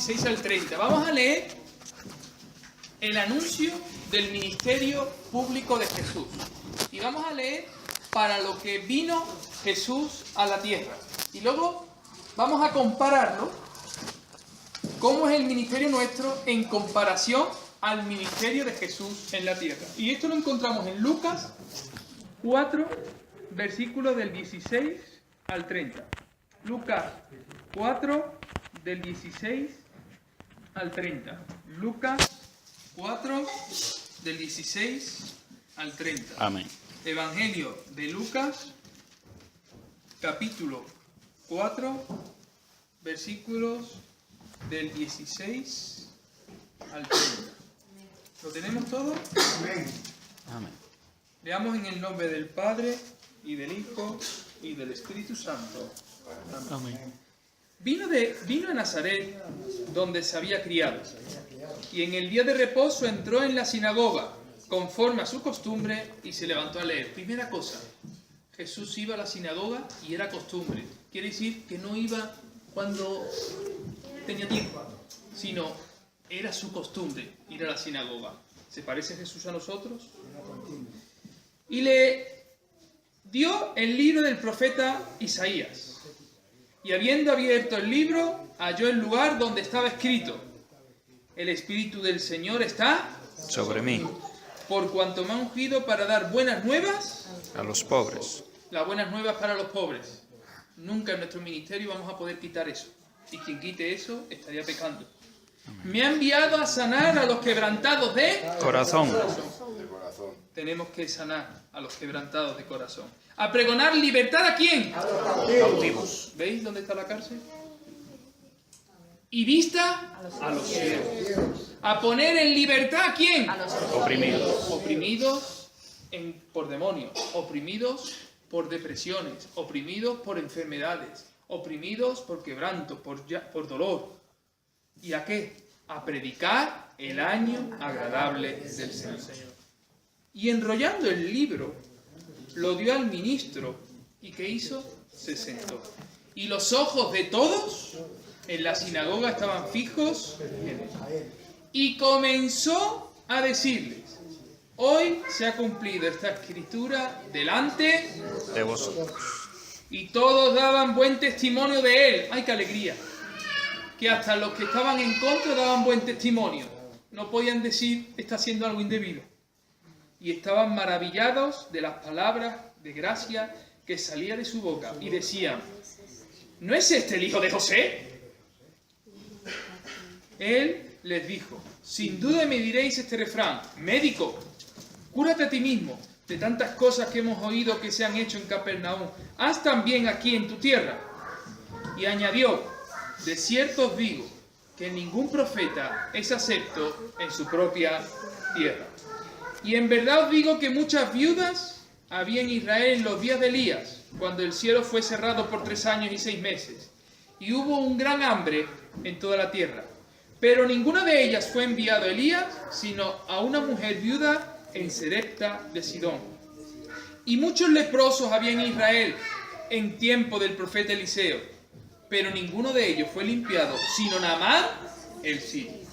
16 al 30. Vamos a leer el anuncio del ministerio público de Jesús. Y vamos a leer para lo que vino Jesús a la tierra. Y luego vamos a compararlo, cómo es el ministerio nuestro en comparación al ministerio de Jesús en la tierra. Y esto lo encontramos en Lucas 4, versículos del 16 al 30. Lucas 4, del 16 al 30. Lucas 4, del 16 al 30. Amén. Evangelio de Lucas, capítulo 4, versículos del 16 al 30. ¿Lo tenemos todo? Amén. Amén. Leamos en el nombre del Padre, y del Hijo, y del Espíritu Santo. Amén. Amén. Vino a Nazaret, donde se había criado, y en el día de reposo entró en la sinagoga, conforme a su costumbre, y se levantó a leer. Primera cosa, Jesús iba a la sinagoga y era costumbre. Quiere decir que no iba cuando tenía tiempo, sino era su costumbre ir a la sinagoga. ¿Se parece Jesús a nosotros? Y le dio el libro del profeta Isaías. Y habiendo abierto el libro, halló el lugar donde estaba escrito: el Espíritu del Señor está Sobre mí, por cuanto me ha ungido para dar buenas nuevas. a los pobres. Las buenas nuevas para los pobres. Nunca en nuestro ministerio vamos a poder quitar eso. Y quien quite eso estaría pecando. Me ha enviado a sanar a los quebrantados de Corazón. Tenemos que sanar a los quebrantados de corazón. A pregonar libertad ¿a quién? Cautivos. ¿Veis dónde está la cárcel? Y vista a los ciegos. A poner en libertad ¿a quién? Oprimidos. Oprimidos por demonios, oprimidos por depresiones, oprimidos por enfermedades, oprimidos por quebranto, por dolor. ¿Y a qué? A predicar el año agradable del Señor. Y enrollando el libro, lo dio al ministro. ¿Y qué hizo? Se sentó. Y los ojos de todos en la sinagoga estaban fijos en él. Y comenzó a decirles: hoy se ha cumplido esta escritura delante De vosotros. y todos daban buen testimonio de él. ¡Ay, qué alegría! Que hasta los que estaban en contra daban buen testimonio. No podían decir está haciendo algo indebido. Y estaban maravillados de las palabras de gracia que salía de su boca. Y decían: ¿no es este el hijo de José? Él les dijo: sin duda me diréis este refrán: médico, cúrate a ti mismo. De tantas cosas que hemos oído que se han hecho en Capernaum, haz también aquí en tu tierra. Y añadió: de cierto os digo que ningún profeta es acepto en su propia tierra. Y en verdad os digo que muchas viudas había en Israel en los días de Elías, cuando el cielo fue cerrado por 3 años y 6 meses, y hubo un gran hambre en toda la tierra. Pero ninguna de ellas fue enviado a Elías, sino a una mujer viuda en Serepta de Sidón. Y muchos leprosos había en Israel en tiempo del profeta Eliseo, pero ninguno de ellos fue limpiado, sino Naamán el sirio.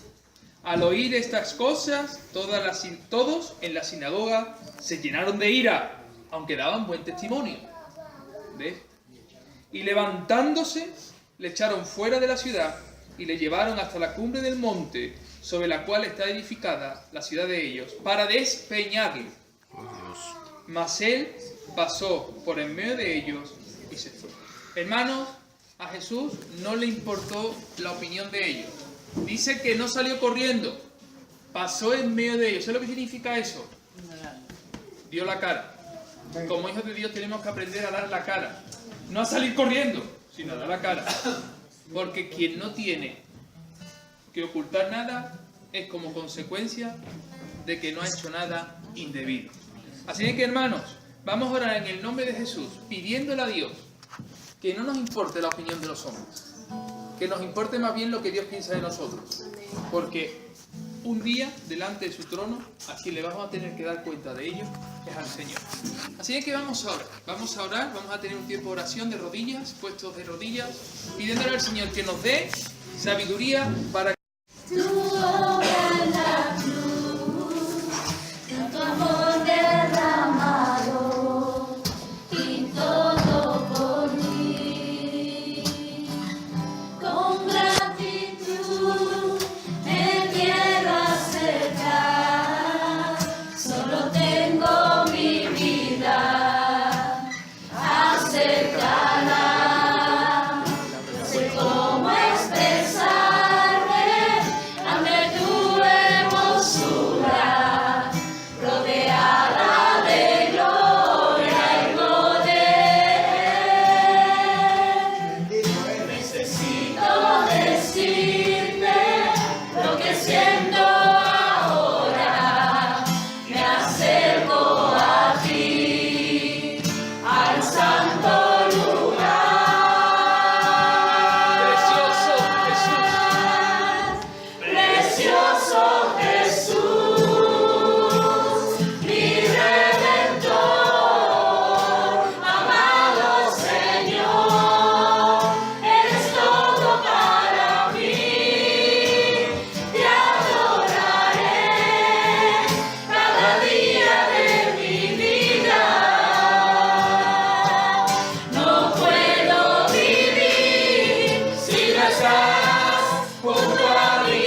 Al oír estas cosas, todos en la sinagoga se llenaron de ira, aunque daban buen testimonio. ¿Ves? Y levantándose, le echaron fuera de la ciudad y le llevaron hasta la cumbre del monte sobre la cual está edificada la ciudad de ellos, para despeñarle. Mas él pasó por en medio de ellos y se fue. Hermanos, a Jesús no le importó la opinión de ellos. Dice que no salió corriendo, pasó en medio de ellos. ¿Sabes lo que significa eso? Dio la cara. Como hijos de Dios tenemos que aprender a dar la cara. No a salir corriendo, sino a dar la cara. Porque quien no tiene que ocultar nada es como consecuencia de que no ha hecho nada indebido. Así que, hermanos, vamos a orar en el nombre de Jesús, pidiéndole a Dios que no nos importe la opinión de los hombres, que nos importe más bien lo que Dios piensa de nosotros. Porque un día, delante de su trono, a quien le vamos a tener que dar cuenta de ello es al Señor. Así que vamos a orar, vamos a tener un tiempo de oración de rodillas, puestos de rodillas, pidiéndole al Señor que nos dé sabiduría para Tu obra en la cruz, tanto amor derramado y todo por mí. Con gratitud me quiero acercar, solo tengo mi vida, acercarla. No sé cómo expresarme ante tu hermosura, rodeada de gloria y poder. Necesito decirte lo que siento ahora. Me acerco a ti, al santo lugar. precioso Jesús. Precioso Jesús, mi Redentor, amado Señor, eres todo para mí. Te adoraré cada día de mi vida. No puedo vivir si no estás junto a mí.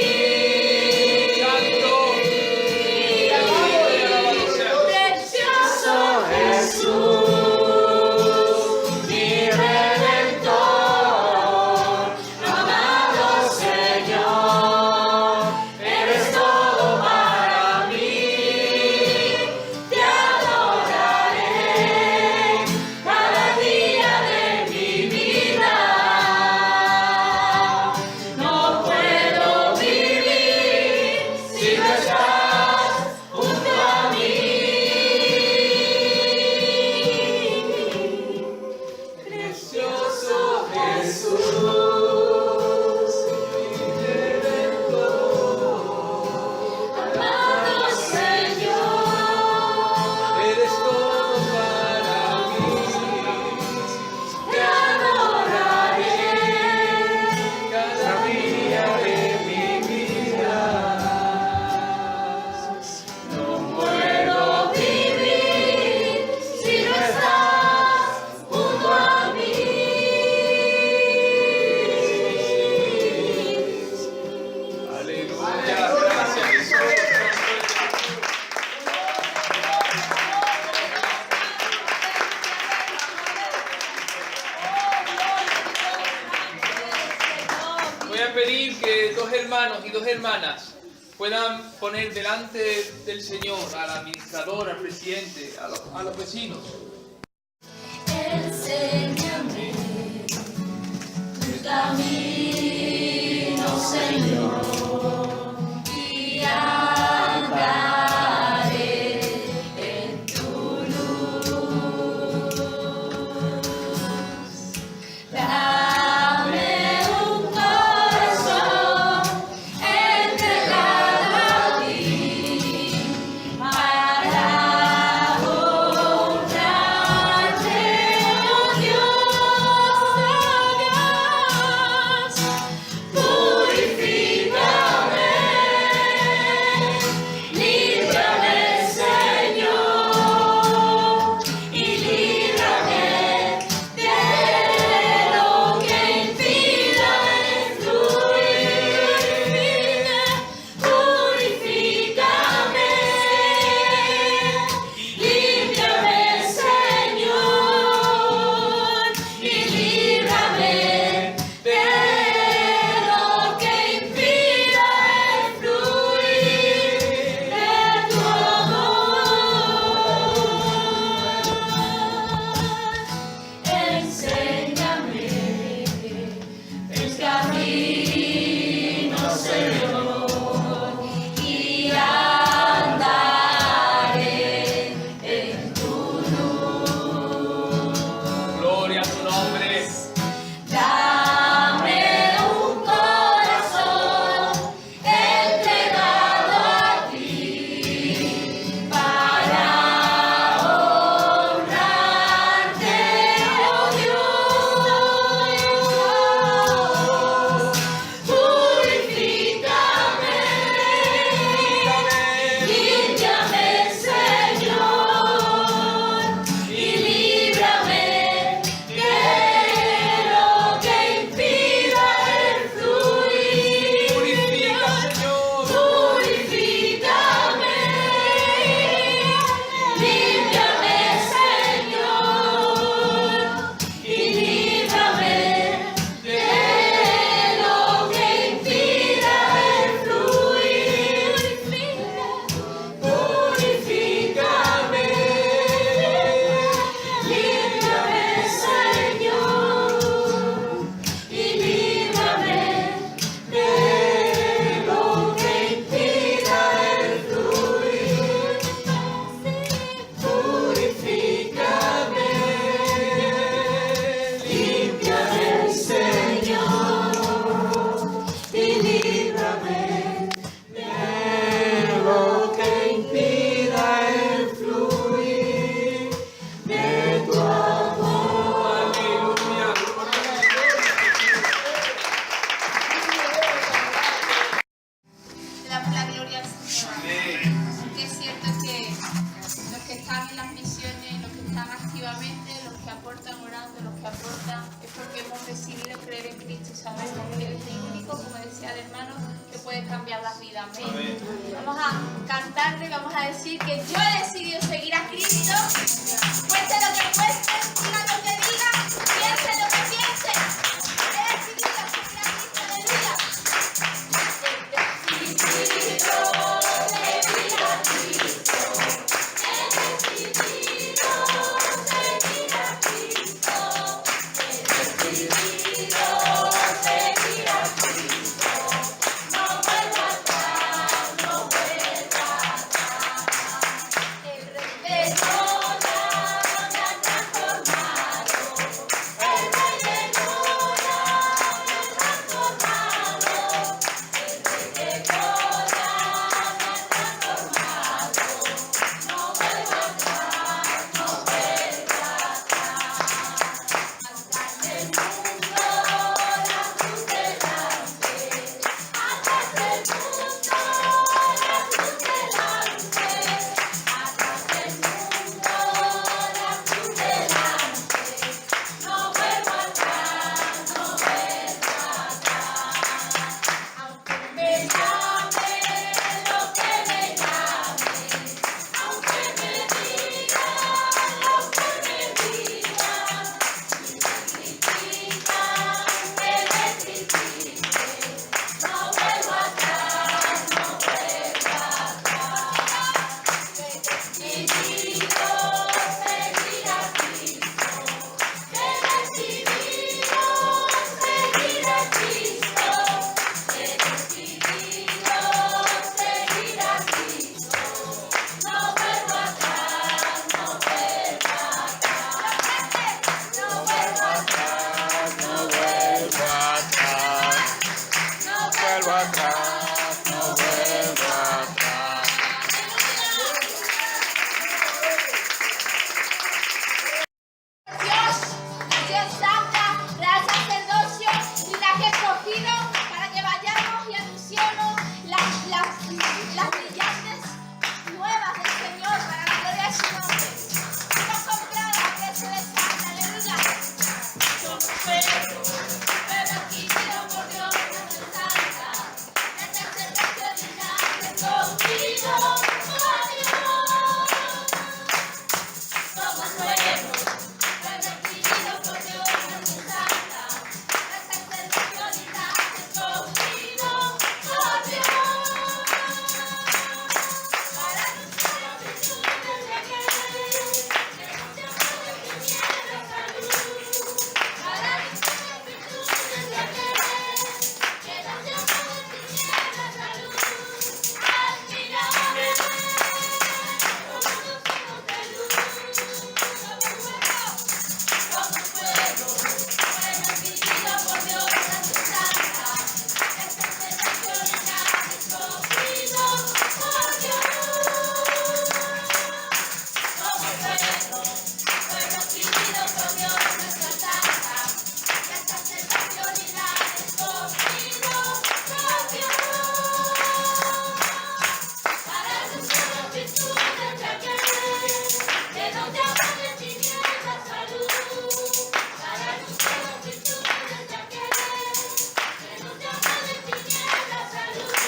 Santo, te alabo y alabado sea Precioso Jesús, mi Redentor, amado Señor, eres todo para mí. Te adoraré cada día de mi vida. No puedo vivir si no estás junto a mí. Precioso Jesús, mi Redentor, amado Señor, eres todo para mí. te adoraré Cada día de mi vida. No puedo vivir si no estás junto a mí. Aleluya, gracias Jesús. Voy a pedir que dos hermanos y dos hermanas puedan poner delante del Señor al administrador, al presidente, a los vecinos. Enséñame tu camino, Señor, y andaré en tu luz. Dame un corazón entregado a ti para honrar aporta es porque hemos decidido creer en Cristo y sabemos que Él es el único, como decía el hermano, que puede cambiar las vidas. Amén. Vamos a cantarle y vamos a decir que yo he decidido seguir a Cristo, cueste lo que cueste, diga lo que diga, piense lo que piense. He decidido seguir a Cristo, aleluya. He decidido seguir a Cristo. He decidido seguir a Cristo. He decidido seguir a Cristo. No vuelvo atrás, no vuelvo atrás. El respeto me ha transformado. El rey de gloria me ha transformado. El rey de gloria me ha transformado. No vuelvo atrás, no vuelvo atrás. Atrás del mundo, la cruz delante. Atrás del mundo, la cruz delante. Atrás del mundo, la cruz delante. No vuelvo atrás, no vuelvo atrás. Aunque me llame lo que me llame, aunque me digan lo que me digan, si me critican, que me critiquen, no vuelvo atrás, no vuelvo atrás. He decidido seguir a Cristo. He decidido seguir a Cristo. He decidido seguir a Cristo. No vuelvo atrás, no vuelvo atrás. No vuelvo atrás, no vuelvo atrás, no vuelvo atrás, no vuelvo atrás. Dios, nación santa, real sacerdocio y la que he escogido para que vayamos y anunciemos las brillantes nuevas del Señor para la gloria de su nombre. Hemos comprado a precio de santa, aleluya. Somos pueblo adquirido por Dios, nación santa, el sacerdocio de linaje escogido por Dios. Somos pueblo adquirido por Dios, nación santa, el sacerdocio de linaje escogido por Dios. Para anunciar las virtudes de aquel que nos llamó de tinieblas a luz. Para anunciar las virtudes de aquel que nos llamó de tinieblas a luz. Admirable, como los hijos de luz. Somos pueblo adquirido por Dios, nación santa, el sacerdocio de linaje escogido por Dios. Somos pueblo adquirido por Dios, nación santa, el sacerdocio de linaje escogido por Dios. Para anunciar las virtudes de aquel que nos llama de tinieblas a luz. Para anunciar las virtudes de aquel que nos llama de tinieblas a luz.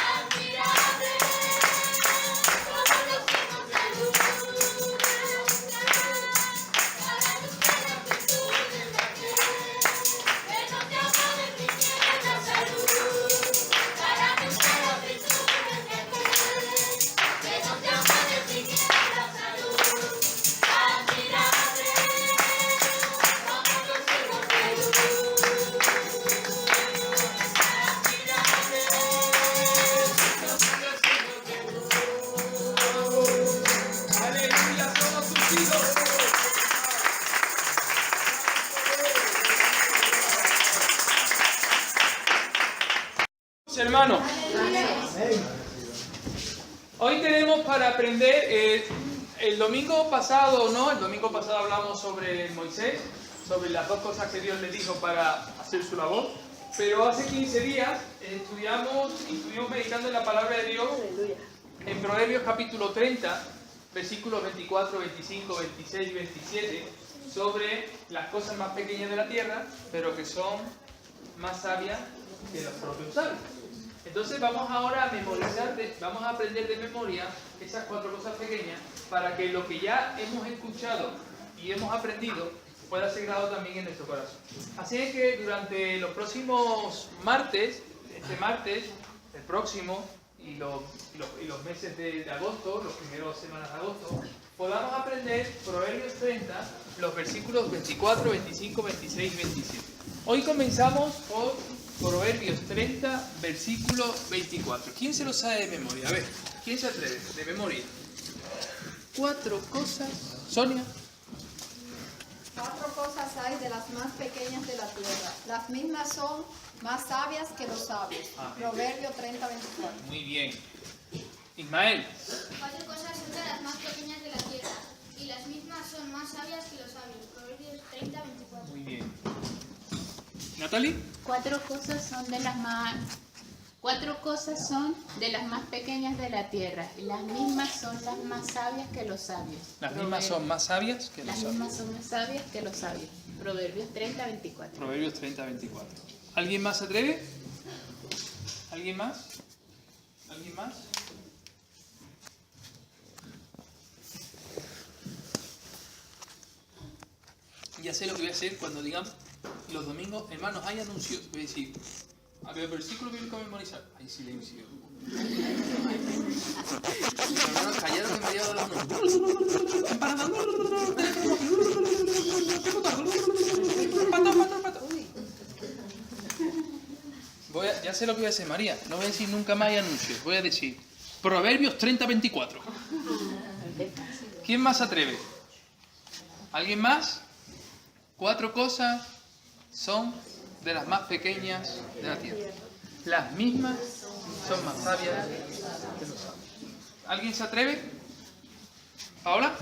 Admirable, como los hijos de luz. Para anunciar las virtudes de aquel que nos llama de tinieblas a luz. Para anunciar las virtudes de aquel que nos llama de tinieblas a luz. Admirable, como los hijos de luz. Admirable, como los hijos de luz. Aleluya, somos sus hijos. Hermanos, hoy tenemos para aprender, el domingo pasado, ¿no? El domingo pasado hablamos sobre Moisés, sobre las dos cosas que Dios le dijo para hacer su labor. Pero hace 15 días estuvimos meditando en la palabra de Dios en Proverbios capítulo 30, versículos 24, 25, 26 y 27, sobre las cosas más pequeñas de la tierra, pero que son más sabias que los propios sabios. Entonces vamos ahora a memorizar, vamos a aprender de memoria esas 4 cosas pequeñas para que lo que ya hemos escuchado y hemos aprendido pueda ser grabado también en nuestro corazón. Así es que durante los próximos martes, este martes, el próximo y los meses de agosto, las primeras semanas de agosto, podamos aprender Proverbios 30, los versículos 24, 25, 26 y 27. Hoy comenzamos por Proverbios 30, versículo 24. ¿Quién se lo sabe de memoria? A ver, ¿quién se atreve? De memoria. 4 cosas. Sonia. 4 cosas hay de las más pequeñas de la tierra. Las mismas son más sabias que los sabios. Proverbio 30, 24. Muy bien. Ismael. 4 cosas son de las más pequeñas de la tierra, y las mismas son más sabias que los sabios. Proverbios 30, 24. Muy bien. Natalie. 4 cosas son de las más pequeñas de la tierra, y las mismas son las más sabias que los sabios. Las mismas son más sabias que los Las sabios. mismas son más sabias que los sabios. Proverbios 30, 24. Proverbios 30, 24. ¿Alguien más se atreve? ¿Alguien más? ¿Alguien más? Ya sé lo que voy a hacer cuando digamos los domingos, hermanos, hay anuncios. Voy a decir, a ver, versículo bíblico a memorizar. Hay silencio. Hermanos, callaron que me ha llegado la ya sé lo que voy a hacer, María. No voy a decir nunca más hay anuncios. Voy a decir Proverbios 30, 24. ¿Quién más se atreve? ¿Alguien más? 4 cosas son de las más pequeñas de la tierra. Las mismas son más sabias que los sabios. ¿Alguien se atreve? ¿Paola?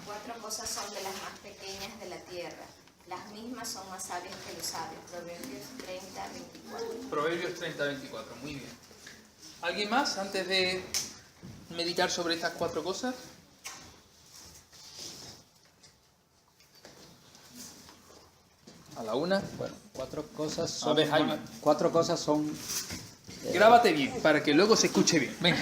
4 cosas son de las más pequeñas de la tierra. Las mismas son más sabias que los sabios. Proverbios 30, 24. Proverbios 30, 24. Muy bien. ¿Alguien más antes de meditar sobre estas 4 cosas? A la una. Bueno, 4 cosas son. A ver, Jaime. 4 cosas son. Grábate bien, para que luego se escuche bien. Venga.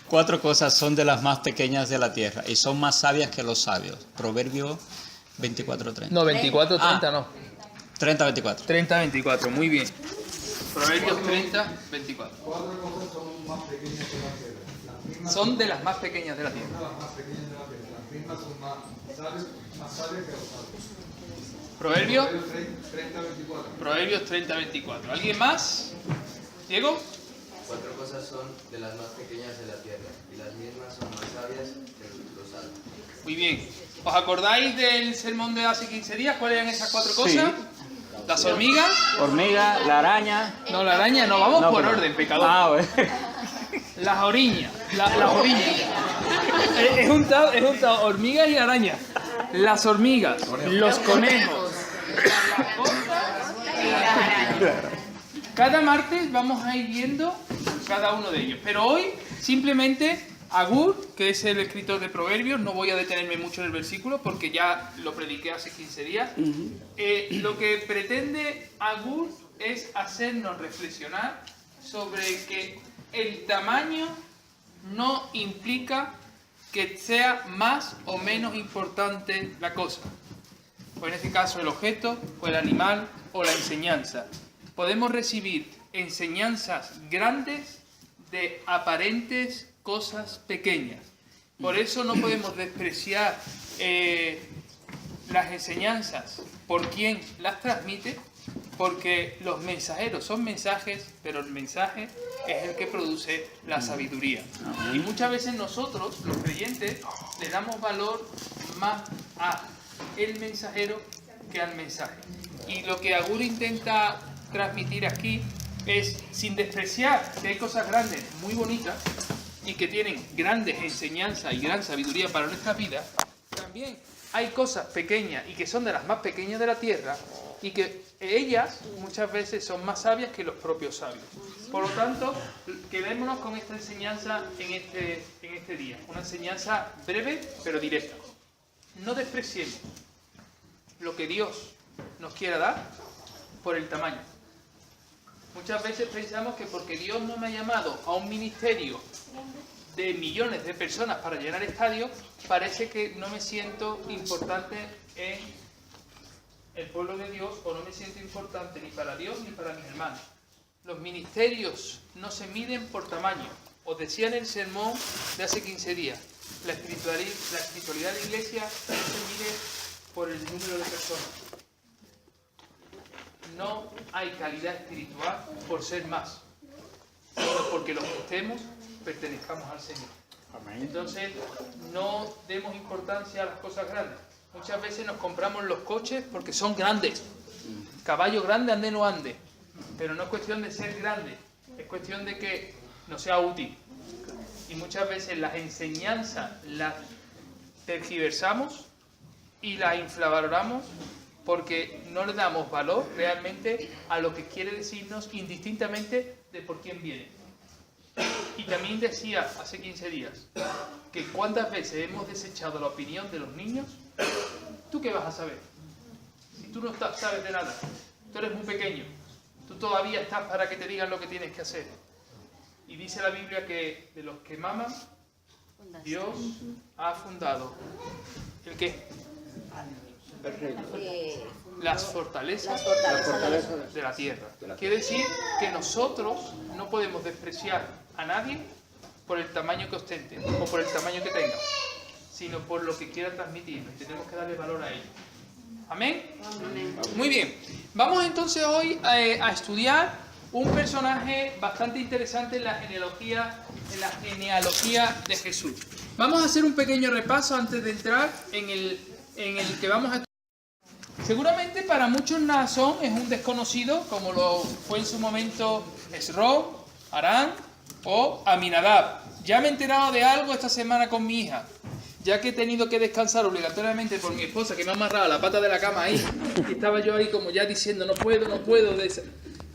4 cosas son de las más pequeñas de la tierra y son más sabias que los sabios. Proverbio 24:30. No, 24, 30 no. 30:24. 30, 24, muy bien. Proverbios 30, 24. 4 cosas son más pequeñas que la tierra. Las mismas Son de las más pequeñas de la tierra. son las más pequeñas de la tierra. Las mismas son más sabias que los sabios. Proverbios. 30, 24. Proverbios 30, 24. ¿Alguien más? ¿Diego? 4 cosas son de las más pequeñas de la tierra, y las mismas son más sabias que los sabios. Muy bien. ¿Os acordáis del sermón de hace 15 días? ¿Cuáles eran esas 4 cosas? Las hormigas. Hormiga, la araña. No, la araña no, vamos No, por pero- orden, pecador. Bueno. Las oriñas. Las orillas. He juntado hormigas y arañas. Las hormigas, los conejos. Cada martes vamos a ir viendo cada uno de ellos. Pero hoy, simplemente, Agur, que es el escritor de Proverbios, no voy a detenerme mucho en el versículo porque ya lo prediqué hace 15 días. Lo que pretende Agur es hacernos reflexionar sobre que el tamaño no implica que sea más o menos importante la cosa. O en este caso el objeto, o el animal, o la enseñanza. Podemos recibir enseñanzas grandes de aparentes cosas pequeñas. Por eso no podemos despreciar las enseñanzas por quien las transmite, porque los mensajeros son mensajes, pero el mensaje es el que produce la sabiduría. Y muchas veces nosotros, los creyentes, le damos valor más a el mensajero que al mensaje. Y lo que Agur intenta transmitir aquí es, sin despreciar que hay cosas grandes, muy bonitas, y que tienen grandes enseñanzas y gran sabiduría para nuestra vida, también hay cosas pequeñas y que son de las más pequeñas de la tierra, y que ellas muchas veces son más sabias que los propios sabios. Por lo tanto, quedémonos con esta enseñanza en este día. Una enseñanza breve pero directa. no despreciemos lo que Dios nos quiera dar por el tamaño. Muchas veces pensamos que porque Dios no me ha llamado a un ministerio de millones de personas para llenar estadios, parece que no me siento importante en el pueblo de Dios, o no me siento importante ni para Dios ni para mis hermanos. Los ministerios no se miden por tamaño. Os decía en el sermón de hace 15 días, la espiritualidad de la iglesia no se mide por el número de personas. No hay calidad espiritual por ser más, sino porque los que estemos pertenezcamos al Señor. Entonces, no demos importancia a las cosas grandes. Muchas veces nos compramos los coches porque son grandes. Caballo grande, ande no ande. Pero no es cuestión de ser grande, es cuestión de que nos sea útil. Y muchas veces las enseñanzas las tergiversamos y las infravaloramos porque no le damos valor realmente a lo que quiere decirnos indistintamente de por quién viene. Y también decía hace 15 días que cuántas veces hemos desechado la opinión de los niños. ¿Tú qué vas a saber? Si tú no sabes de nada, tú eres muy pequeño, tú todavía estás para que te digan lo que tienes que hacer. Y dice la Biblia que de los que maman, Dios ha fundado ¿el qué? Las fortalezas de la tierra. Quiere decir que nosotros no podemos despreciar a nadie por el tamaño que ostente o por el tamaño que tenga, sino por lo que quiera transmitirnos. Tenemos que darle valor a ello. ¿Amén? Muy bien. Vamos entonces hoy a estudiar un personaje bastante interesante en la genealogía de Jesús. Vamos a hacer un pequeño repaso antes de entrar en el que vamos a estudiar. Seguramente para muchos Naasón es un desconocido, como lo fue en su momento Esrom, Arán o Aminadab. Ya me he enterado de algo esta semana con mi hija, ya que he tenido que descansar obligatoriamente por mi esposa, que me ha amarrado la pata de la cama ahí, y estaba yo ahí como ya diciendo, no puedo.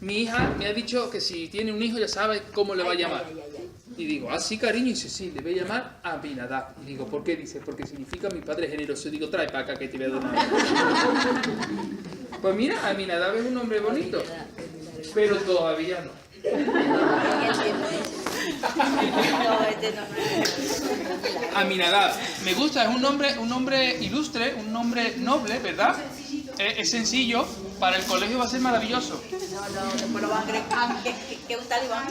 Mi hija me ha dicho que si tiene un hijo ya sabe cómo le va a llamar. Y digo, sí, cariño, y dice, sí, le voy a llamar Aminadab. Y digo, ¿por qué? Dice, porque significa mi padre generoso. Y digo, trae para acá que te voy a donar. Pues mira, Aminadab es un nombre bonito, pero todavía no. Aminadab, me gusta, es un nombre ilustre, un nombre noble, ¿verdad? Es sencillo, para el colegio va a ser maravilloso. Después lo van a creer que un talibán.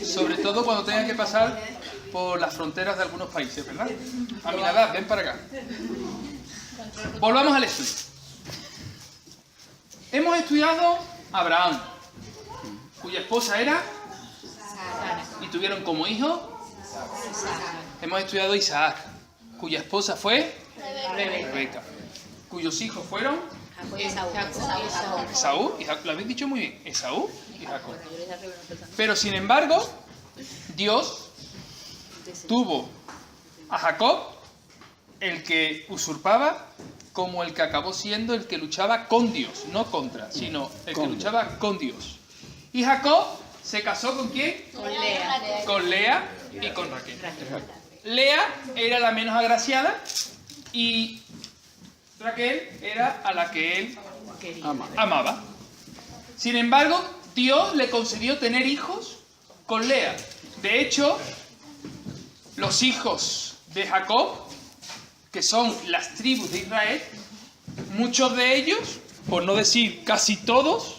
Sobre todo cuando tenga que pasar por las fronteras de algunos países, ¿verdad? Aminadab, ven para acá. Volvamos al estudio. Hemos estudiado a Abraham, cuya esposa era y tuvieron como hijo. Hemos estudiado a Isaac, cuya esposa fue Rebeca, cuyos hijos fueron Esaú y Jacob. Lo habéis dicho muy bien, Esaú y Jacob. Pero sin embargo, Dios tuvo a Jacob, el que usurpaba, como el que acabó siendo el que luchaba con Dios, no contra, sino el que luchaba con Dios. Y Jacob se casó ¿con quién? Con Lea y con Raquel. Lea era la menos agraciada y Raquel era a la que él amaba. Sin embargo, Dios le concedió tener hijos con Lea. De hecho, los hijos de Jacob, que son las tribus de Israel, muchos de ellos, por no decir casi todos,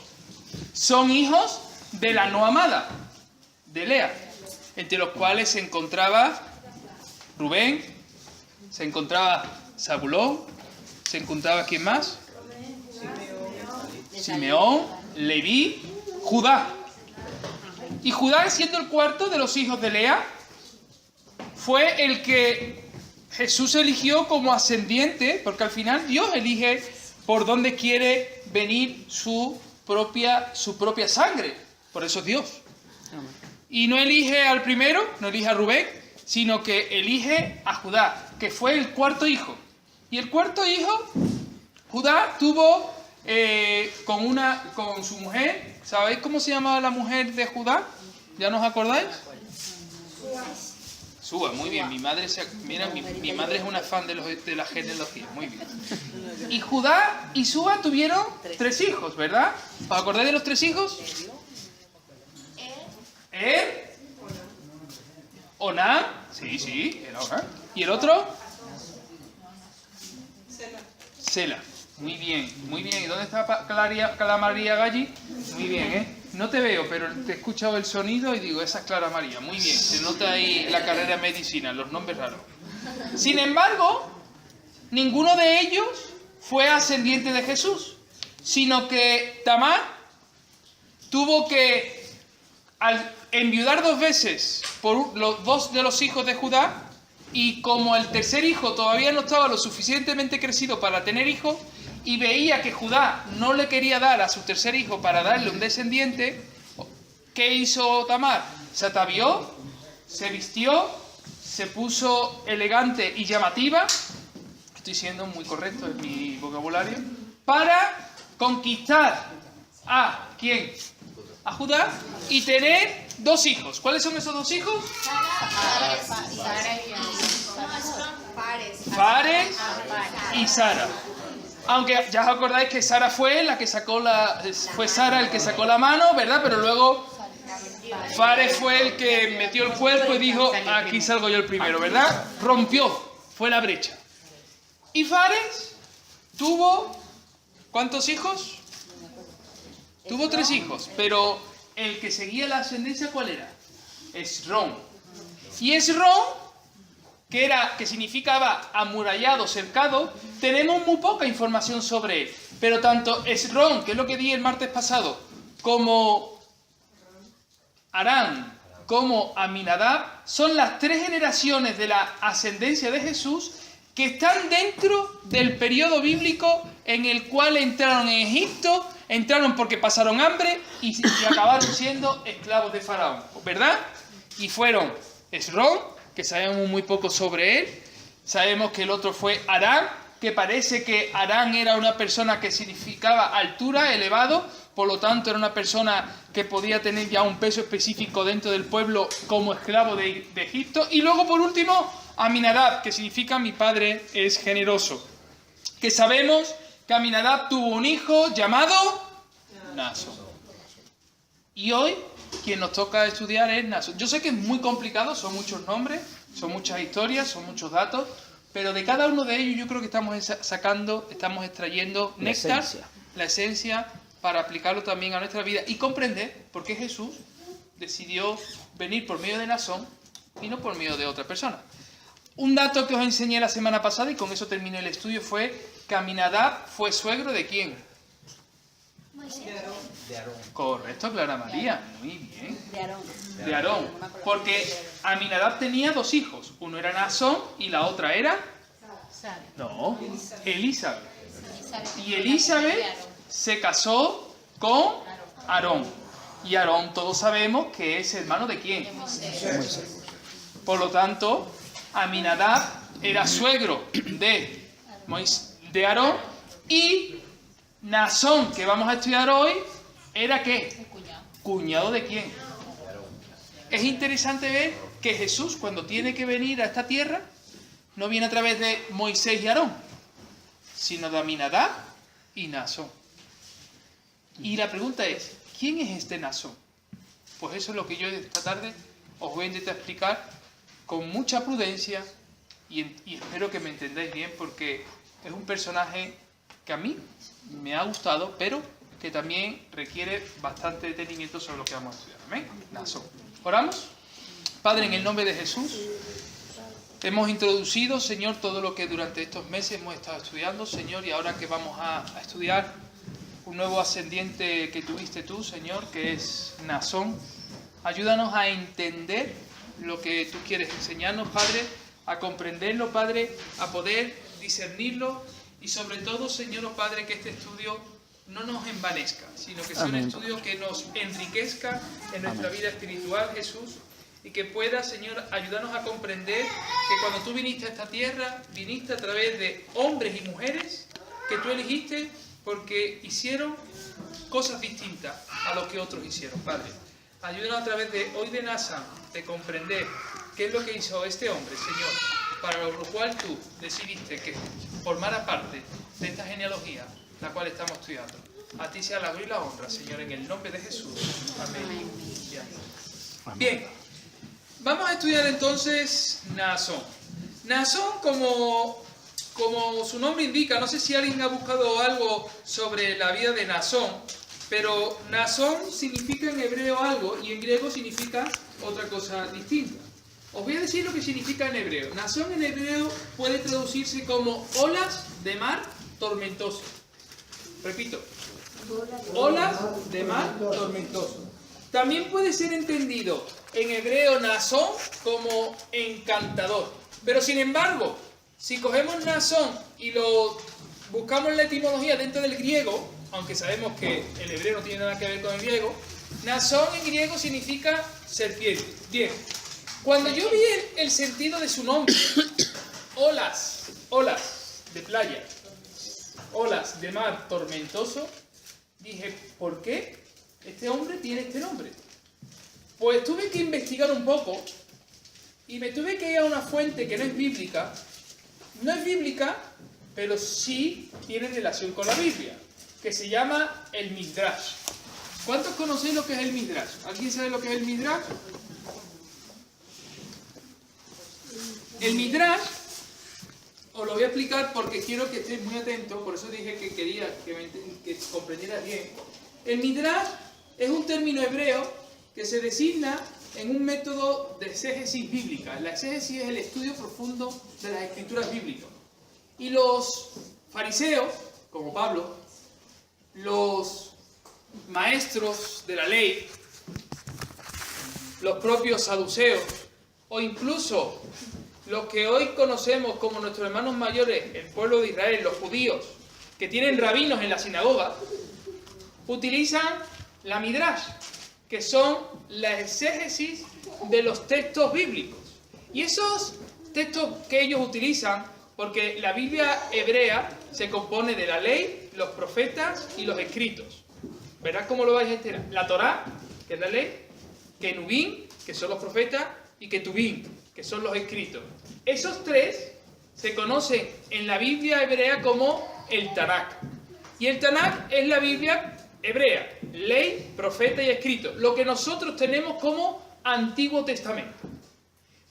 son hijos de la no amada, de Lea, entre los cuales se encontraba Rubén, se encontraba Zabulón, se encontraba ¿quién más? Simeón, Leví, Judá. Y Judá, siendo el cuarto de los hijos de Lea, fue el que Jesús eligió como ascendiente, porque al final Dios elige por dónde quiere venir su propia sangre. Por eso es Dios. Y no elige al primero, no elige a Rubén, sino que elige a Judá, que fue el cuarto hijo. Y el cuarto hijo, Judá, tuvo con su mujer. ¿Sabéis cómo se llamaba la mujer de Judá? ¿Ya nos acordáis? Suba, muy bien. Mi madre, mira, mi madre es una fan de la genealogía. Muy bien. Y Judá y Suba tuvieron 3 hijos, ¿verdad? ¿Os acordáis de los 3 hijos? Onán. Sí, era Onán. ¿Y el otro? Sela. Muy bien. ¿Y dónde está Clara María Galli? Muy bien, ¿eh? No te veo, pero te he escuchado el sonido y digo, esa es Clara María. Muy bien, se nota ahí la carrera de medicina, los nombres raros. Sin embargo, ninguno de ellos fue ascendiente de Jesús, sino que Tamar tuvo que, al enviudar 2 veces por los 2 de los hijos de Judá, y como el tercer hijo todavía no estaba lo suficientemente crecido para tener hijos, y veía que Judá no le quería dar a su tercer hijo para darle un descendiente, ¿qué hizo Tamar? Se atavió, se vistió, se puso elegante y llamativa, estoy siendo muy correcto en mi vocabulario, para conquistar a ¿quién? A Judá y tener 2 hijos. ¿Cuáles son esos 2 hijos? Fares y Sara. Aunque ya os acordáis que Sara fue la que sacó fue Sara el que sacó la mano, ¿verdad? Pero luego Fares fue el que metió el cuerpo y dijo, aquí salgo yo el primero, ¿verdad? Rompió, fue la brecha. Y Fares tuvo, ¿cuántos hijos? Tuvo 3 hijos, pero el que seguía la ascendencia, ¿cuál era? Esrón. Y Esrón, que significaba amurallado, cercado, tenemos muy poca información sobre él. Pero tanto Esrón, que es lo que di el martes pasado, como Aram, como Aminadab, son las 3 generaciones de la ascendencia de Jesús que están dentro del periodo bíblico en el cual entraron en Egipto, entraron porque pasaron hambre y acabaron siendo esclavos de Faraón, ¿verdad? Y fueron Esrón, que sabemos muy poco sobre él. Sabemos que el otro fue Aram, que parece que Aram era una persona que significaba altura, elevado, por lo tanto era una persona que podía tener ya un peso específico dentro del pueblo como esclavo de Egipto. Y luego, por último, Aminadab, que significa mi padre es generoso. Que sabemos que Aminadab tuvo un hijo llamado Naasón. Y hoy quien nos toca estudiar es Naasón. Yo sé que es muy complicado, son muchos nombres, son muchas historias, son muchos datos, pero de cada uno de ellos yo creo que estamos extrayendo néctar, la esencia, para aplicarlo también a nuestra vida y comprender por qué Jesús decidió venir por medio de Naasón y no por medio de otra persona. Un dato que os enseñé la semana pasada, y con eso terminé el estudio, fue que Aminadab fue suegro ¿de quién? De Aarón. Correcto, Clara María. Muy bien. De Aarón. Porque Aminadab tenía 2 hijos. Uno era Naasón y la otra era... No, Elizabeth. Y Elizabeth se casó con Aarón. Y Aarón todos sabemos que es hermano ¿de quién? Por lo tanto, Aminadab era suegro de Aarón, y Naasón, que vamos a estudiar hoy, ¿era qué? ¿Cuñado de quién? Es interesante ver que Jesús, cuando tiene que venir a esta tierra, no viene a través de Moisés y Aarón, sino de Aminadab y Naasón. Y la pregunta es, ¿quién es este Naasón? Pues eso es lo que yo esta tarde os voy a intentar explicar con mucha prudencia y espero que me entendáis bien, porque es un personaje que a mí me ha gustado, pero que también requiere bastante detenimiento sobre lo que vamos a estudiar. Amén. Naasón. ¿Oramos? Padre, en el nombre de Jesús, hemos introducido, Señor, todo lo que durante estos meses hemos estado estudiando, Señor, y ahora que vamos a estudiar un nuevo ascendiente que tuviste tú, Señor, que es Naasón, ayúdanos a entender lo que tú quieres enseñarnos, Padre, a comprenderlo, Padre, a poder discernirlo y sobre todo, Señor, Padre, que este estudio no nos envanezca, sino que sea un estudio que nos enriquezca en nuestra vida espiritual, Jesús, y que pueda, Señor, ayudarnos a comprender que cuando tú viniste a esta tierra, viniste a través de hombres y mujeres que tú elegiste porque hicieron cosas distintas a lo que otros hicieron, Padre. Ayúdanos a través de hoy de Naasón de comprender qué es lo que hizo este hombre, Señor, para lo cual tú decidiste que formara parte de esta genealogía, la cual estamos estudiando. A ti sea la gloria y la honra, Señor, en el nombre de Jesús. Amén. Y amén. Bien, vamos a estudiar entonces Naasón. Naasón, como su nombre indica, no sé si alguien ha buscado algo sobre la vida de Naasón, pero Naasón significa en hebreo algo y en griego significa otra cosa distinta. Os voy a decir lo que significa en hebreo. Naasón en hebreo puede traducirse como olas de mar tormentoso. Repito, olas de mar tormentoso. También puede ser entendido en hebreo Naasón como encantador. Pero sin embargo, si cogemos Naasón y lo buscamos en la etimología dentro del griego, aunque sabemos que el hebreo no tiene nada que ver con el griego, Naasón en griego significa serpiente. Bien, cuando yo vi el sentido de su nombre, olas de playa, olas de mar tormentoso, dije, ¿por qué este hombre tiene este nombre? Pues tuve que investigar un poco y me tuve que ir a una fuente que no es bíblica. No es bíblica, pero sí tiene relación con la Biblia, que se llama el Midrash. ¿Cuántos conocéis lo que es el Midrash? ¿Alguien sabe lo que es el Midrash? El Midrash, os lo voy a explicar porque quiero que estéis muy atentos, por eso dije que quería que comprendieras bien. El Midrash es un término hebreo que se designa en un método de exégesis bíblica. La exégesis es el estudio profundo de las escrituras bíblicas. Y los fariseos, como Pablo, los maestros de la ley, los propios saduceos, o incluso los que hoy conocemos como nuestros hermanos mayores, el pueblo de Israel, los judíos, que tienen rabinos en la sinagoga, utilizan la Midrash, que son la exégesis de los textos bíblicos. Y esos textos que ellos utilizan, porque la Biblia hebrea se compone de la ley, los profetas y los escritos. Verás cómo lo vais a enterar. La Torá, que es la ley, Kenubim, que son los profetas, y Ketubim, que son los escritos. Esos tres se conocen en la Biblia hebrea como el Tanakh. Y el Tanakh es la Biblia hebrea, ley, profeta y escrito, lo que nosotros tenemos como Antiguo Testamento.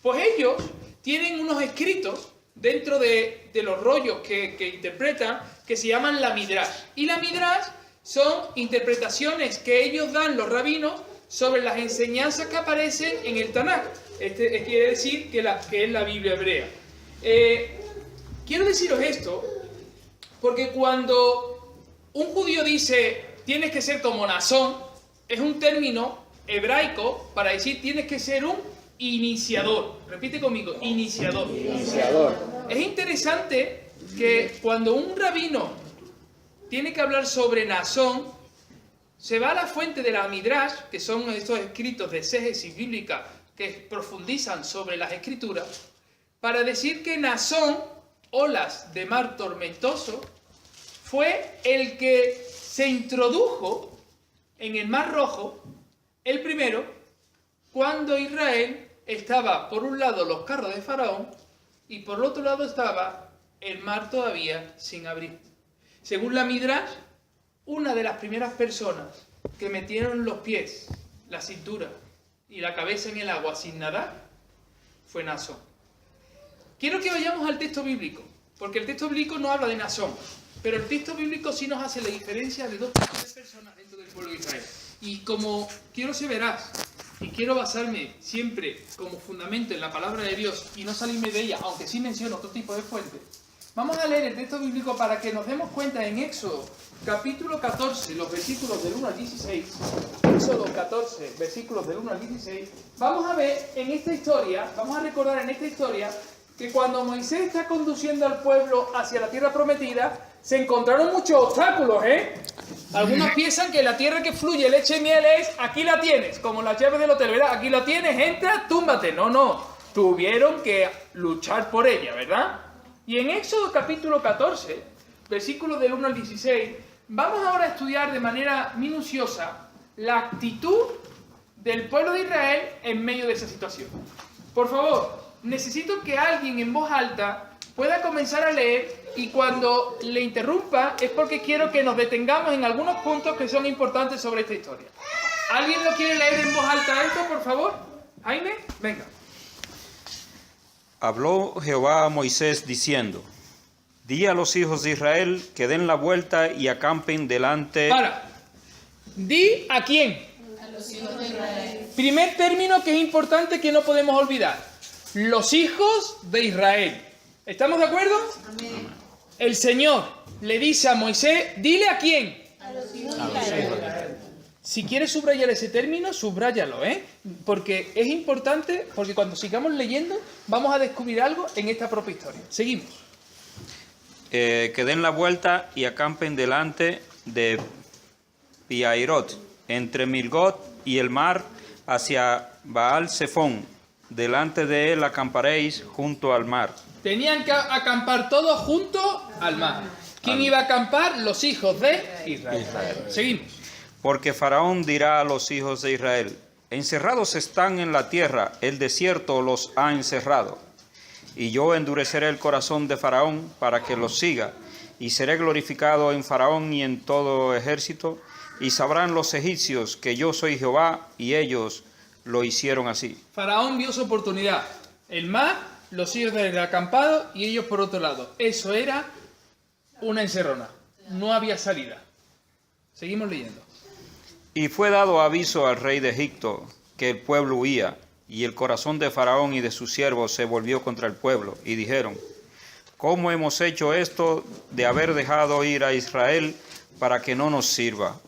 Pues ellos tienen unos escritos dentro de los rollos que interpretan, que se llaman la Midrash. Y la Midrash son interpretaciones que ellos dan, los rabinos, sobre las enseñanzas que aparecen en el Tanakh. Quiere decir que es la Biblia hebrea. Quiero deciros esto porque cuando un judío dice tienes que ser como Naasón, es un término hebraico para decir tienes que ser un iniciador. Repite conmigo, iniciador. Es interesante que cuando un rabino tiene que hablar sobre Naasón, se va a la fuente de la Midrash, que son estos escritos de exégesis bíblica que profundizan sobre las escrituras, para decir que Naasón, olas de mar tormentoso, fue el que se introdujo en el Mar Rojo, el primero, cuando Israel estaba por un lado los carros de Faraón y por el otro lado estaba el mar todavía sin abrir. Según la Midrash, una de las primeras personas que metieron los pies, la cintura y la cabeza en el agua sin nadar fue Naasón. Quiero que vayamos al texto bíblico, porque el texto bíblico no habla de Naasón, pero el texto bíblico sí nos hace la diferencia de dos tipos de personas dentro del pueblo de Israel. Y como quiero ser veraz y quiero basarme siempre como fundamento en la palabra de Dios y no salirme de ella, aunque sí menciono otro tipo de fuentes, vamos a leer el texto bíblico para que nos demos cuenta en Éxodo capítulo 14, los versículos del 1 al 16, Éxodo 14, versículos del 1 al 16, vamos a ver en esta historia, vamos a recordar en esta historia que cuando Moisés está conduciendo al pueblo hacia la tierra prometida, se encontraron muchos obstáculos, Algunos piensan que la tierra que fluye leche y miel es, aquí la tienes, como las llaves del hotel, ¿verdad? Aquí la tienes, entra, túmbate. No, tuvieron que luchar por ella, ¿verdad? Y en Éxodo capítulo 14, versículos del 1 al 16, vamos ahora a estudiar de manera minuciosa la actitud del pueblo de Israel en medio de esa situación. Por favor, necesito que alguien en voz alta pueda comenzar a leer y cuando le interrumpa es porque quiero que nos detengamos en algunos puntos que son importantes sobre esta historia. ¿Alguien lo quiere leer en voz alta esto, por favor? Jaime, venga. Habló Jehová a Moisés diciendo: Di a los hijos de Israel que den la vuelta y acampen delante... Para. ¿Di a quién? A los hijos de Israel. Primer término que es importante que no podemos olvidar. Los hijos de Israel. ¿Estamos de acuerdo? Amén. El Señor le dice a Moisés, dile a quién. A los hijos de Israel. Si quieres subrayar ese término, subráyalo, porque es importante, porque cuando sigamos leyendo vamos a descubrir algo en esta propia historia. Seguimos. Que den la vuelta y acampen delante de Piairot, entre Milgot y el mar, hacia Baal Zephón. Delante de él acamparéis junto al mar. Tenían que acampar todos junto al mar. ¿Quién iba a acampar? Los hijos de Israel. Seguimos. Porque Faraón dirá a los hijos de Israel: encerrados están en la tierra, el desierto los ha encerrado. Y yo endureceré el corazón de Faraón para que los siga, y seré glorificado en Faraón y en todo ejército, y sabrán los egipcios que yo soy Jehová, y ellos lo hicieron así. Faraón vio su oportunidad. El mar, los hijos del acampado y ellos por otro lado. Eso era una encerrona. No había salida. Seguimos leyendo. Y fue dado aviso al rey de Egipto que el pueblo huía, y el corazón de Faraón y de sus siervos se volvió contra el pueblo, y dijeron: ¿cómo hemos hecho esto de haber dejado ir a Israel para que no nos sirva?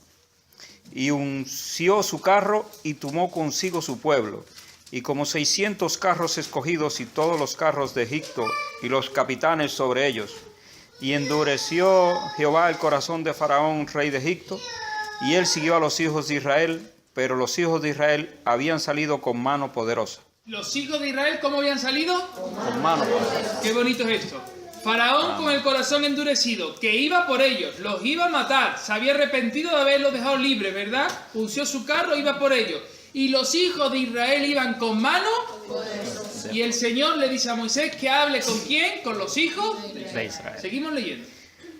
Y unció su carro y tomó consigo su pueblo, y como 600 carros escogidos y todos los carros de Egipto y los capitanes sobre ellos. Y endureció Jehová el corazón de Faraón, rey de Egipto, y él siguió a los hijos de Israel, pero los hijos de Israel habían salido con mano poderosa. ¿Los hijos de Israel cómo habían salido? Con mano poderosa. Qué bonito es esto. Faraón con el corazón endurecido, que iba por ellos, los iba a matar, se había arrepentido de haberlos dejado libres, ¿verdad? Unció su carro, iba por ellos. Y los hijos de Israel iban con mano poderosa. Y el Señor le dice a Moisés que hable con quién, con los hijos de Israel. Seguimos leyendo.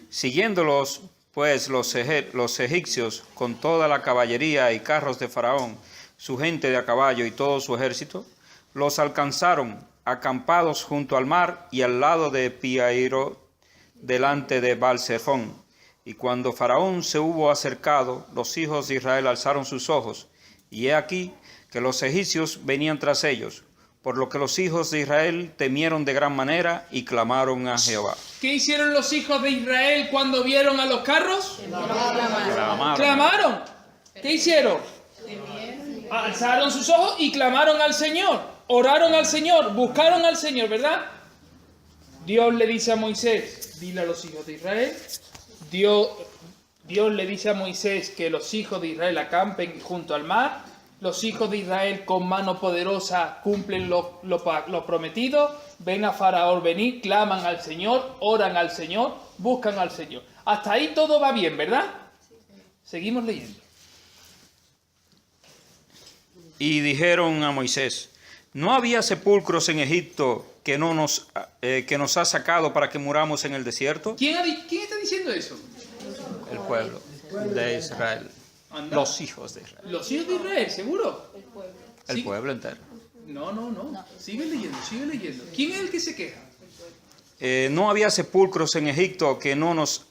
Siguiéndolos pues los egipcios con toda la caballería y carros de Faraón, su gente de a caballo y todo su ejército, los alcanzaron acampados junto al mar y al lado de Piairot, delante de Baal Zephón. Y cuando Faraón se hubo acercado, los hijos de Israel alzaron sus ojos, y he aquí que los egipcios venían tras ellos, por lo que los hijos de Israel temieron de gran manera y clamaron a Jehová. ¿Qué hicieron los hijos de Israel cuando vieron a los carros? Clamaron. ¿Qué hicieron? Alzaron sus ojos y clamaron al Señor. Oraron al Señor, buscaron al Señor, ¿verdad? Dios le dice a Moisés, dile a los hijos de Israel. Dios le dice a Moisés que los hijos de Israel acampen junto al mar. Los hijos de Israel con mano poderosa cumplen lo prometido. Ven a Faraón venir, claman al Señor, oran al Señor, buscan al Señor. Hasta ahí todo va bien, ¿verdad? Seguimos leyendo. Y dijeron a Moisés: ¿no había sepulcros en Egipto que nos ha sacado para que muramos en el desierto? ¿Quién está diciendo eso? El pueblo de Israel. Anda. Los hijos de Israel. ¿Los hijos de Israel, seguro? El pueblo entero. No. Sigue leyendo. ¿Quién es el que se queja? ¿No había sepulcros en Egipto que nos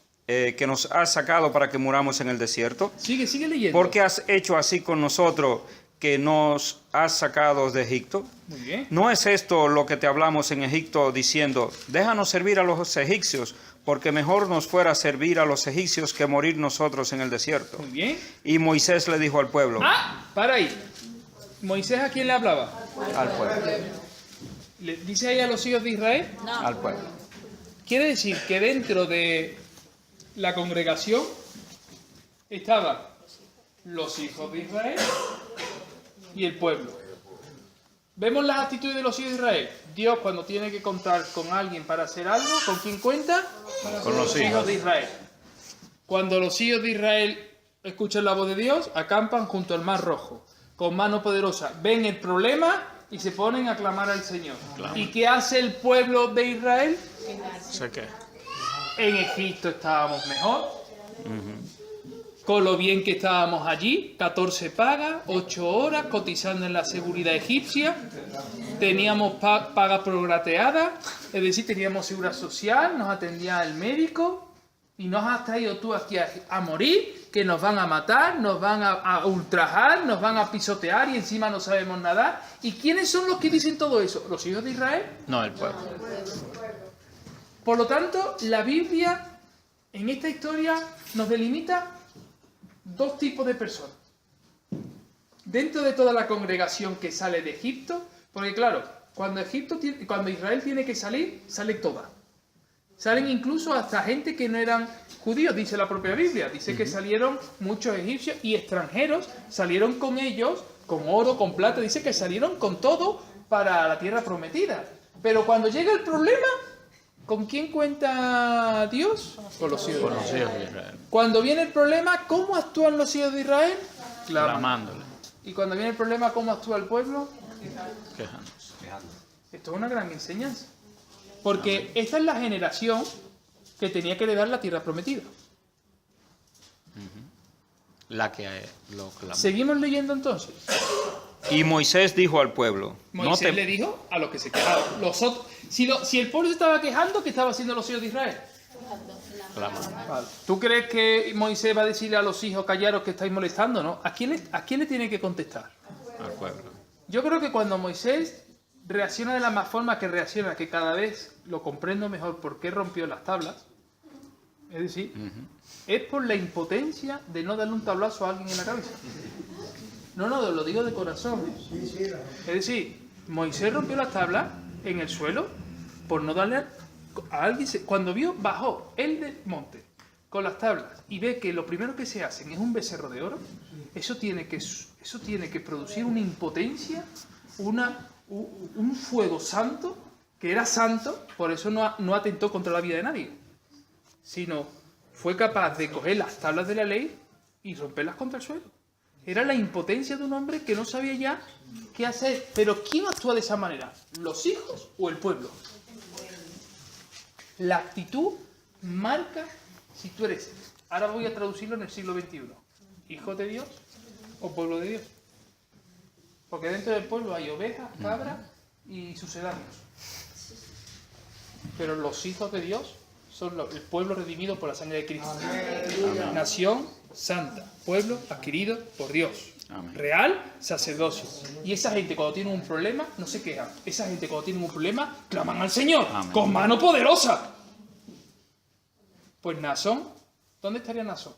has sacado para que muramos en el desierto? Sigue leyendo. ¿Por qué has hecho así con nosotros que nos has sacado de Egipto? Muy bien. ¿No es esto lo que te hablamos en Egipto diciendo: déjanos servir a los egipcios, porque mejor nos fuera servir a los egipcios que morir nosotros en el desierto? Muy bien. Y Moisés le dijo al pueblo. Para ahí. ¿Moisés a quién le hablaba? Al pueblo. ¿Le dice ahí a los hijos de Israel? No. Al pueblo. Quiere decir que dentro de la congregación estaban los hijos de Israel y el pueblo. Vemos las actitudes de los hijos de Israel. Dios, cuando tiene que contar con alguien para hacer algo, ¿con quién cuenta? Con los hijos de Israel. Cuando los hijos de Israel escuchan la voz de Dios, acampan junto al Mar Rojo, con mano poderosa. Ven el problema y se ponen a clamar al Señor. Clama. ¿Y qué hace el pueblo de Israel? Sé que. En Egipto estábamos mejor, con lo bien que estábamos allí, 14 pagas, 8 horas, cotizando en la seguridad egipcia, teníamos paga prorateada, es decir, teníamos seguridad social, nos atendía el médico, y nos has traído tú aquí a morir, que nos van a matar, nos van a ultrajar, nos van a pisotear y encima no sabemos nadar. ¿Y quiénes son los que dicen todo eso? ¿Los hijos de Israel? No, el pueblo. Por lo tanto, la Biblia en esta historia nos delimita dos tipos de personas. Dentro de toda la congregación que sale de Egipto, porque claro, cuando Israel tiene que salir, sale toda. Salen incluso hasta gente que no eran judíos, dice la propia Biblia. Dice que salieron muchos egipcios y extranjeros, salieron con ellos, con oro, con plata, dice que salieron con todo para la tierra prometida. Pero cuando llega el problema, ¿con quién cuenta Dios? Con los hijos de Israel. Cuando viene el problema, ¿cómo actúan los hijos de Israel? Clamándole. Y cuando viene el problema, ¿cómo actúa el pueblo? Quejándose. Esto es una gran enseñanza. Porque esta es la generación que tenía que heredar la tierra prometida. La que lo clamó. Seguimos leyendo entonces. Y Moisés dijo al pueblo, Moisés le dijo a los que se quejaban. Si el pueblo se estaba quejando, ¿qué estaba haciendo los hijos de Israel? Vale. ¿Tú crees que Moisés va a decirle a los hijos, callaros que estáis molestando? ¿No? ¿A quién le tiene que contestar? Al pueblo. Yo creo que cuando Moisés reacciona de la más forma que reacciona, que cada vez lo comprendo mejor por qué rompió las tablas, es decir, es por la impotencia de no darle un tablazo a alguien en la cabeza. No, lo digo de corazón. Es decir, Moisés rompió las tablas en el suelo por no darle a alguien. Cuando bajó el del monte con las tablas y ve que lo primero que se hacen es un becerro de oro, eso tiene que producir una impotencia, un fuego santo, que era santo, por eso no atentó contra la vida de nadie, sino fue capaz de coger las tablas de la ley y romperlas contra el suelo. Era la impotencia de un hombre que no sabía ya qué hacer. Pero ¿quién actúa de esa manera? ¿Los hijos o el pueblo? La actitud marca si tú eres, ahora voy a traducirlo en el siglo XXI, hijo de Dios o pueblo de Dios. Porque dentro del pueblo hay ovejas, cabras y sucedáneos. Pero los hijos de Dios son el pueblo redimido por la sangre de Cristo. Amén. Nación santa, pueblo adquirido por Dios. Amén. Real sacerdocio. Y esa gente cuando tiene un problema no se quejan. Esa gente cuando tiene un problema claman al Señor. Amén. Con mano poderosa. Pues Naasón, ¿dónde estaría Naasón?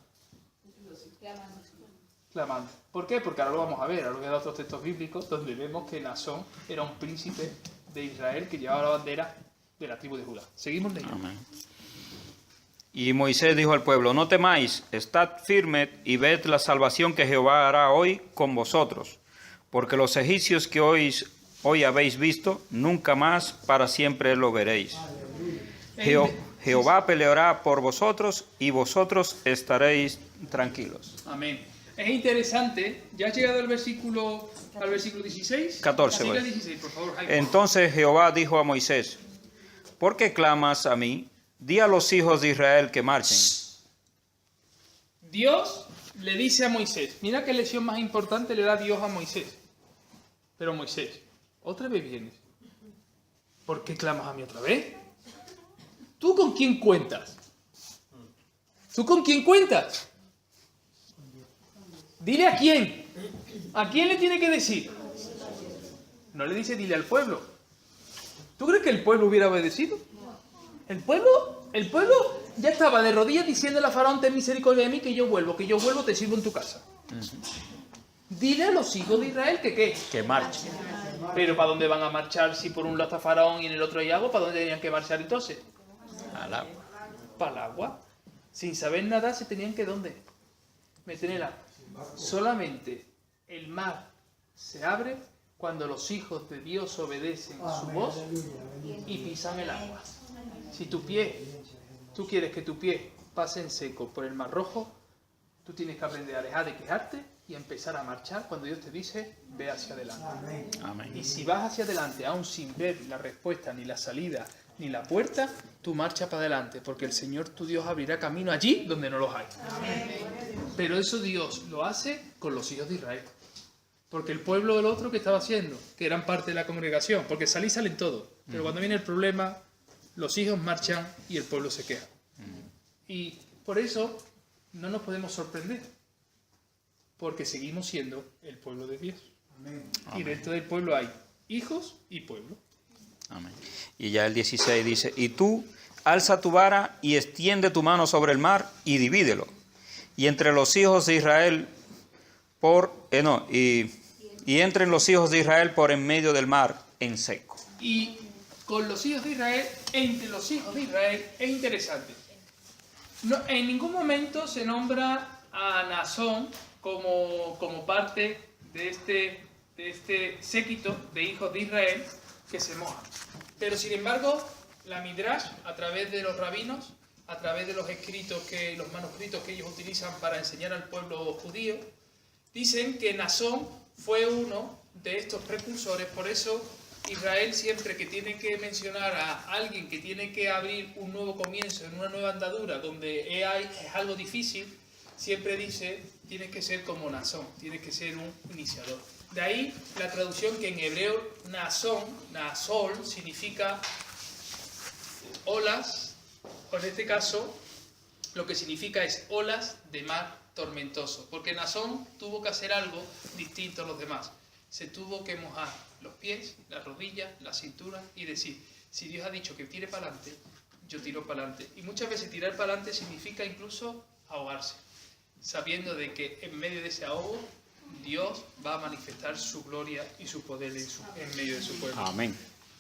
Clamando. ¿Por qué? Porque ahora lo vamos a ver. Ahora voy a dar otros textos bíblicos donde vemos que Naasón era un príncipe de Israel que llevaba la bandera de la tribu de Judá. Seguimos leyendo. Amén. Y Moisés dijo al pueblo, no temáis, estad firmes y ved la salvación que Jehová hará hoy con vosotros, porque los egipcios que hoy habéis visto, nunca más para siempre lo veréis. Jehová peleará por vosotros y vosotros estaréis tranquilos. Amén. Es interesante, ¿ya has llegado al versículo 16? 14. Sigla 16, por favor, Jaime. Entonces Jehová dijo a Moisés, ¿por qué clamas a mí? Di a los hijos de Israel que marchen. Dios le dice a Moisés, mira qué lección más importante le da Dios a Moisés. Pero Moisés, otra vez vienes. ¿Por qué clamas a mí otra vez? ¿Tú con quién cuentas? ¿Tú con quién cuentas? Dile a quién. ¿A quién le tiene que decir? No le dice dile al pueblo. ¿Tú crees que el pueblo hubiera obedecido? El pueblo ya estaba de rodillas diciéndole a Faraón, ten misericordia de mí, que yo vuelvo, te sirvo en tu casa. Dile a los hijos de Israel que ¿qué? Que marchen. Pero ¿para dónde van a marchar si por un lado está Faraón y en el otro hay agua? ¿Para dónde tenían que marchar entonces? Al agua. Para el agua. Sin saber nada se tenían que ¿dónde? Meter en el agua. Solamente el mar se abre cuando los hijos de Dios obedecen su voz y pisan el agua. Si tú quieres que tu pie pase en seco por el Mar Rojo, tú tienes que aprender a dejar de quejarte y empezar a marchar cuando Dios te dice, ve hacia adelante. Amén. Y si vas hacia adelante, aún sin ver la respuesta, ni la salida, ni la puerta, tú marcha para adelante, porque el Señor tu Dios abrirá camino allí donde no los hay. Pero eso Dios lo hace con los hijos de Israel. Porque el pueblo del otro que estaba haciendo, que eran parte de la congregación, porque salen todos, pero cuando viene el problema, los hijos marchan y el pueblo se queja. Y por eso no nos podemos sorprender, porque seguimos siendo el pueblo de Dios. Y dentro del pueblo hay hijos y pueblo. Amén. Y ya el 16 dice, y tú alza tu vara y extiende tu mano sobre el mar y divídelo. Y entre los hijos de Israel y entren los hijos de Israel por en medio del mar en seco. Y con los hijos de Israel, entre los hijos de Israel, es interesante. No, en ningún momento se nombra a Naasón como parte de este séquito de hijos de Israel que se mojan. Pero sin embargo, la Midrash, a través de los rabinos, a través de los manuscritos que ellos utilizan para enseñar al pueblo judío, dicen que Naasón fue uno de estos precursores. Por eso Israel, siempre que tiene que mencionar a alguien que tiene que abrir un nuevo comienzo en una nueva andadura donde es algo difícil, siempre dice, tienes que ser como Naasón, tienes que ser un iniciador. De ahí la traducción que en hebreo Naasol significa olas, o en este caso lo que significa es olas de mar tormentoso, porque Naasón tuvo que hacer algo distinto a los demás. Se tuvo que mojar los pies, las rodillas, la cintura y decir, si Dios ha dicho que tire para adelante, yo tiro para adelante. Y muchas veces tirar para adelante significa incluso ahogarse, sabiendo de que en medio de ese ahogo Dios va a manifestar su gloria y su poder en medio de su pueblo. Amén.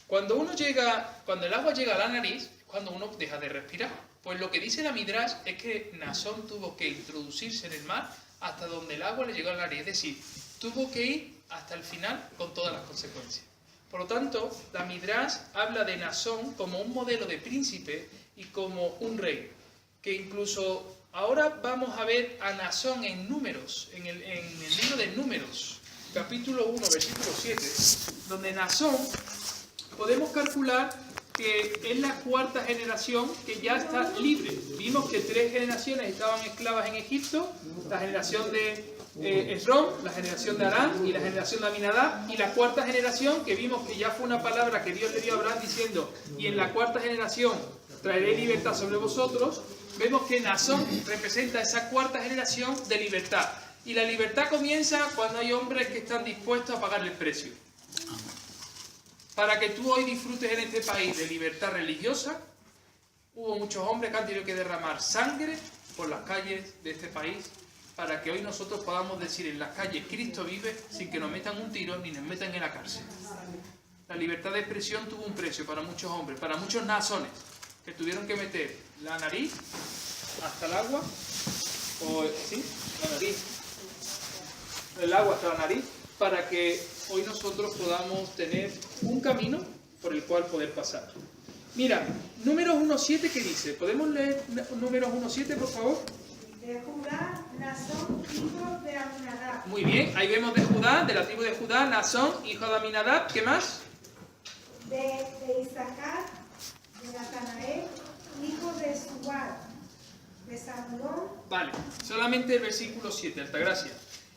Cuando el agua llega a la nariz, es cuando uno deja de respirar. Pues lo que dice la Midrash es que Naasón tuvo que introducirse en el mar hasta donde el agua le llegó a la nariz. Es decir, tuvo que ir hasta el final con todas las consecuencias. Por lo tanto, la Midrash habla de Naasón como un modelo de príncipe y como un rey, que incluso ahora vamos a ver a Naasón en Números, en el libro de Números, capítulo 1, versículo 7, donde Naasón podemos calcular que es la cuarta generación que ya está libre. Vimos que 3 generaciones estaban esclavas en Egipto, la generación de Esrón, la generación de Arán y la generación de Aminadab, y la cuarta generación que vimos que ya fue una palabra que Dios le dio a Abraham diciendo, y en la cuarta generación traeré libertad sobre vosotros. Vemos que Naasón representa esa cuarta generación de libertad. Y la libertad comienza cuando hay hombres que están dispuestos a pagar el precio. Para que tú hoy disfrutes en este país de libertad religiosa, hubo muchos hombres que han tenido que derramar sangre por las calles de este país, para que hoy nosotros podamos decir en las calles, Cristo vive, sin que nos metan un tiro ni nos metan en la cárcel. La libertad de expresión tuvo un precio para muchos hombres, para muchos nazones, que tuvieron que meter la nariz hasta el agua, la nariz, el agua hasta la nariz, para que hoy nosotros podamos tener un camino por el cual poder pasar. Mira, Números 1.7, ¿qué dice? ¿Podemos leer Números 1.7, por favor? De Judá, Naasón, hijo de Aminadab. Muy bien, ahí vemos de Judá, de la tribu de Judá, Naasón, hijo de Aminadab. ¿Qué más? De Isaacar, de Natanael, hijo de Suar, de Zabulón. Vale, solamente el versículo 7, Altagracia.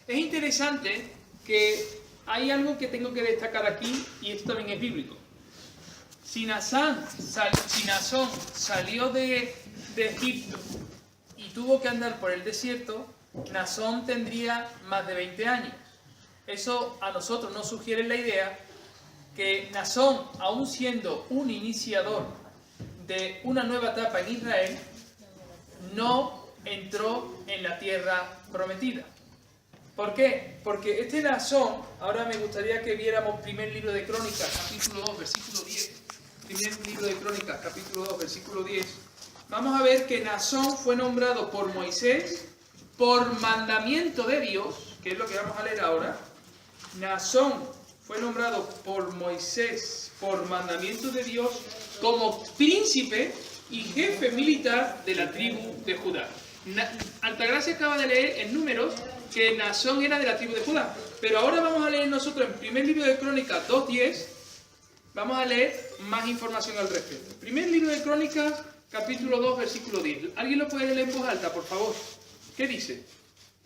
Es interesante que hay algo que tengo que destacar aquí, y esto también es bíblico. Si Naasón salió de Egipto y tuvo que andar por el desierto, Naasón tendría más de 20 años. Eso a nosotros nos sugiere la idea que Naasón, aun siendo un iniciador de una nueva etapa en Israel, no entró en la tierra prometida. ¿Por qué? Porque este Naasón, ahora me gustaría que viéramos primer libro de Crónicas, capítulo 2, versículo 10. Primer libro de Crónicas, capítulo 2, versículo 10. Vamos a ver que Naasón fue nombrado por Moisés por mandamiento de Dios, que es lo que vamos a leer ahora. Naasón fue nombrado por Moisés por mandamiento de Dios como príncipe y jefe militar de la tribu de Judá. Altagracia acaba de leer en Números que Naasón era de la tribu de Judá. Pero ahora vamos a leer nosotros en primer libro de Crónicas 2:10, vamos a leer más información al respecto. Primer libro de Crónicas, capítulo 2, versículo 10. ¿Alguien lo puede leer en voz alta, por favor? ¿Qué dice?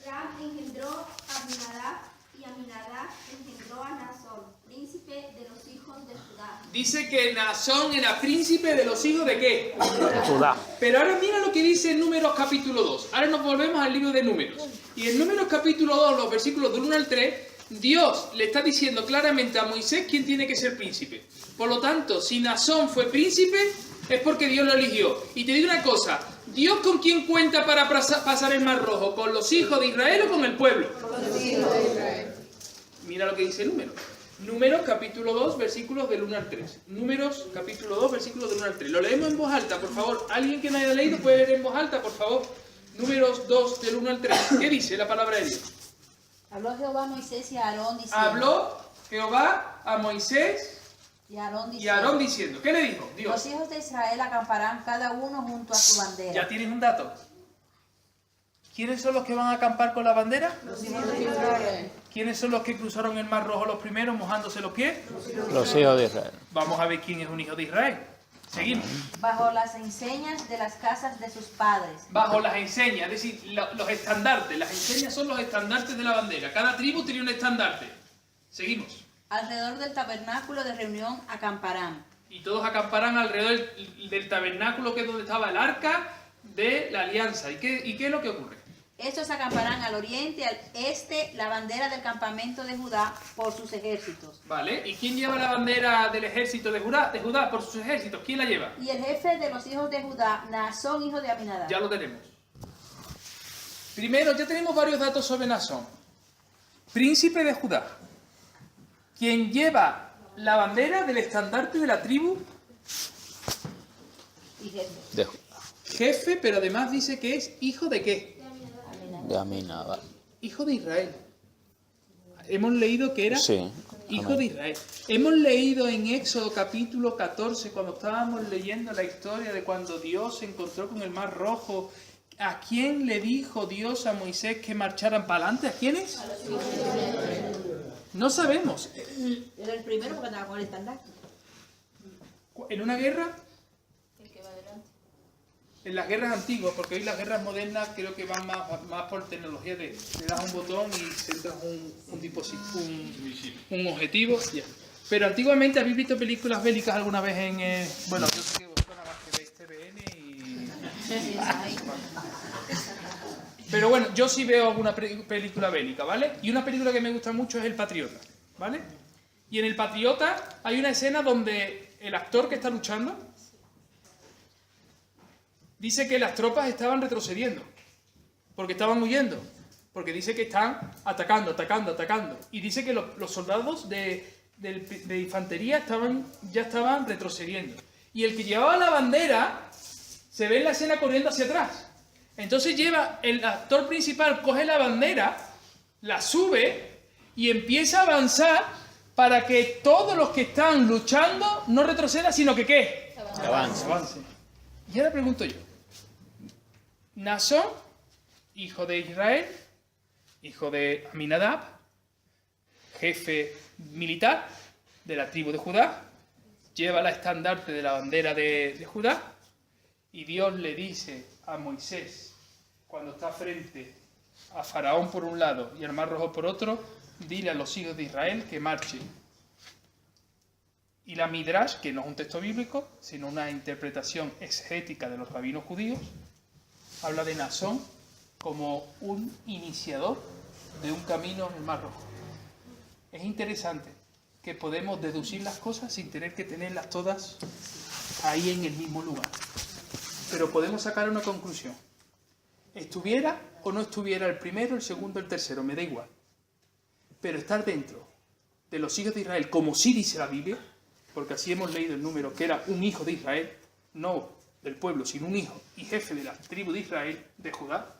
Ram engendró a Aminadab y Aminadab engendró a Naasón, príncipe de los hijos de Judá. Dice que Naasón era príncipe de los hijos de ¿qué? De Judá. Pero ahora mira lo que dice en Números capítulo 2. Ahora nos volvemos al libro de Números. Y en Números capítulo 2, los versículos del 1 al 3, Dios le está diciendo claramente a Moisés quién tiene que ser príncipe. Por lo tanto, si Naasón fue príncipe, es porque Dios lo eligió. Y te digo una cosa, ¿Dios con quién cuenta para pasar el Mar Rojo? ¿Con los hijos de Israel o con el pueblo? Con los hijos de Israel. Mira lo que dice Números. Números capítulo 2, versículos del 1 al 3. Números capítulo 2, versículos del 1 al 3. Lo leemos en voz alta, por favor. ¿Alguien que no haya leído puede leer en voz alta, por favor? Números 2, del 1 al 3. ¿Qué dice la palabra de Dios? Habló Jehová a Moisés y a Aarón diciendo. Habló Jehová a Moisés y Aarón diciendo. ¿Qué le dijo? Dios. Los hijos de Israel acamparán cada uno junto a su bandera. ¿Ya tienes un dato? ¿Quiénes son los que van a acampar con la bandera? Los hijos de Israel. ¿Quiénes son los que cruzaron el Mar Rojo los primeros mojándose los pies? Los hijos de Israel. Vamos a ver quién es un hijo de Israel. Seguimos. Bajo las enseñas de las casas de sus padres. Bajo las enseñas, es decir, los estandartes. Las enseñas son los estandartes de la bandera. Cada tribu tenía un estandarte. Seguimos. Alrededor del tabernáculo de reunión acamparán. Y todos acamparán alrededor del tabernáculo, que es donde estaba el arca de la alianza. ¿Y qué es lo que ocurre? Estos acamparán al oriente, al este, la bandera del campamento de Judá por sus ejércitos. Vale, ¿y quién lleva la bandera del ejército de Judá por sus ejércitos? ¿Quién la lleva? Y el jefe de los hijos de Judá, Naasón, hijo de Aminadab. Ya lo tenemos. Primero, ya tenemos varios datos sobre Naasón. Príncipe de Judá. Quien lleva la bandera del estandarte de la tribu. Y jefe. De Judá. Jefe, pero además dice que es hijo de ¿qué? De Aminadab. Hijo de Israel. Hemos leído que era Sí. hijo de Israel. Hemos leído en Éxodo capítulo 14, cuando estábamos leyendo la historia de cuando Dios se encontró con el Mar Rojo. ¿A quién le dijo Dios a Moisés que marcharan para adelante? ¿A quiénes? A los hijos de Israel. No sabemos. Era el primero porque andaba con el estandarte. En una guerra, El que va adelante. en las guerras antiguas, porque hoy las guerras modernas creo que van más por tecnología de le das un botón y centras un objetivo. Ya. Pero antiguamente, ¿habéis visto películas bélicas alguna vez en... bueno, yo sé que vosotros nada más que veis TVN y... Pero bueno, yo sí veo alguna película bélica, ¿vale? Y una película que me gusta mucho es El Patriota, ¿vale? Y en El Patriota hay una escena donde el actor que está luchando dice que las tropas estaban retrocediendo, porque estaban huyendo, porque dice que están atacando. Y dice que los soldados de infantería ya estaban retrocediendo. Y el que llevaba la bandera se ve en la escena corriendo hacia atrás. Entonces el actor principal coge la bandera, la sube y empieza a avanzar para que todos los que están luchando no retrocedan, sino que ¿qué? Avance. Y ahora pregunto yo. Naasón, hijo de Israel, hijo de Aminadab, jefe militar de la tribu de Judá, lleva la estandarte de la bandera de Judá, y Dios le dice a Moisés, cuando está frente a Faraón por un lado y al Mar Rojo por otro, dile a los hijos de Israel que marchen. Y la Midrash, que no es un texto bíblico, sino una interpretación exegética de los rabinos judíos, habla de Naasón como un iniciador de un camino en el Mar Rojo. Es interesante que podemos deducir las cosas sin tener que tenerlas todas ahí en el mismo lugar. Pero podemos sacar una conclusión. Estuviera o no estuviera el primero, el segundo, el tercero, me da igual. Pero estar dentro de los hijos de Israel, como sí dice la Biblia, porque así hemos leído el número, que era un hijo de Israel, no del pueblo, sino un hijo y jefe de la tribu de Israel, de Judá,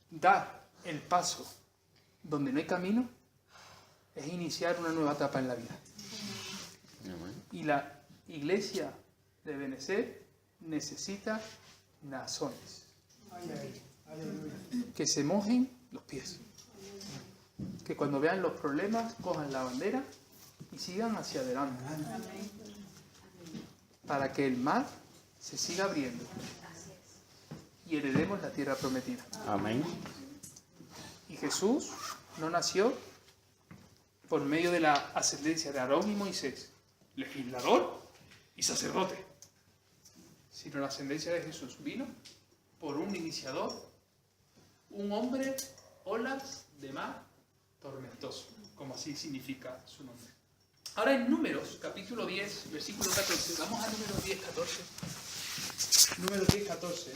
dar el paso donde no hay camino es iniciar una nueva etapa en la vida. Y la iglesia de Benecer necesita Naasones. Que se mojen los pies. Que cuando vean los problemas cojan la bandera y sigan hacia adelante. Para que el mar se siga abriendo y heredemos la tierra prometida. Amén. Y Jesús no nació por medio de la ascendencia de Aarón y Moisés, legislador y sacerdote, sino la ascendencia de Jesús vino por un iniciador, un hombre, olas de mar tormentoso, como así significa su nombre. Ahora en Números, capítulo 10, versículo 14, vamos a Números 10, 14. Números 10, 14.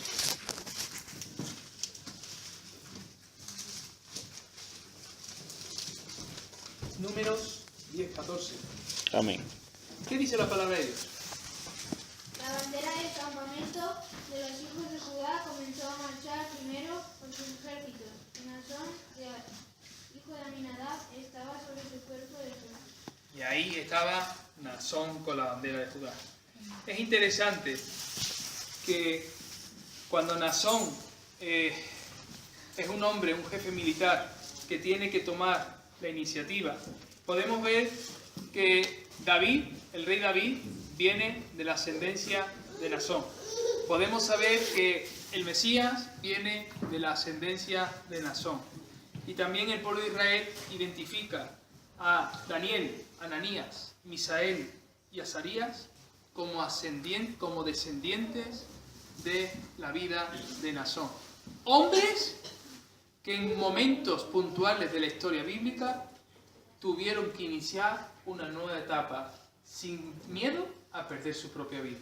Números 10, 14. Amén. ¿Qué dice la palabra de Dios? La bandera del campamento de los hijos de Judá comenzó a marchar primero con sus ejércitos. Naasón, hijo de Aminadab, estaba sobre su cuerpo de Judá. Y ahí estaba Naasón con la bandera de Judá. Es interesante que cuando Naasón es un hombre, un jefe militar, que tiene que tomar la iniciativa, podemos ver que David, el rey David, viene de la ascendencia de Naasón. Podemos saber que el Mesías viene de la ascendencia de Naasón. Y también el pueblo de Israel identifica a Daniel, Ananías, Misael y Azarías como descendientes de la vida de Naasón. Hombres que en momentos puntuales de la historia bíblica tuvieron que iniciar una nueva etapa sin miedo a perder su propia vida.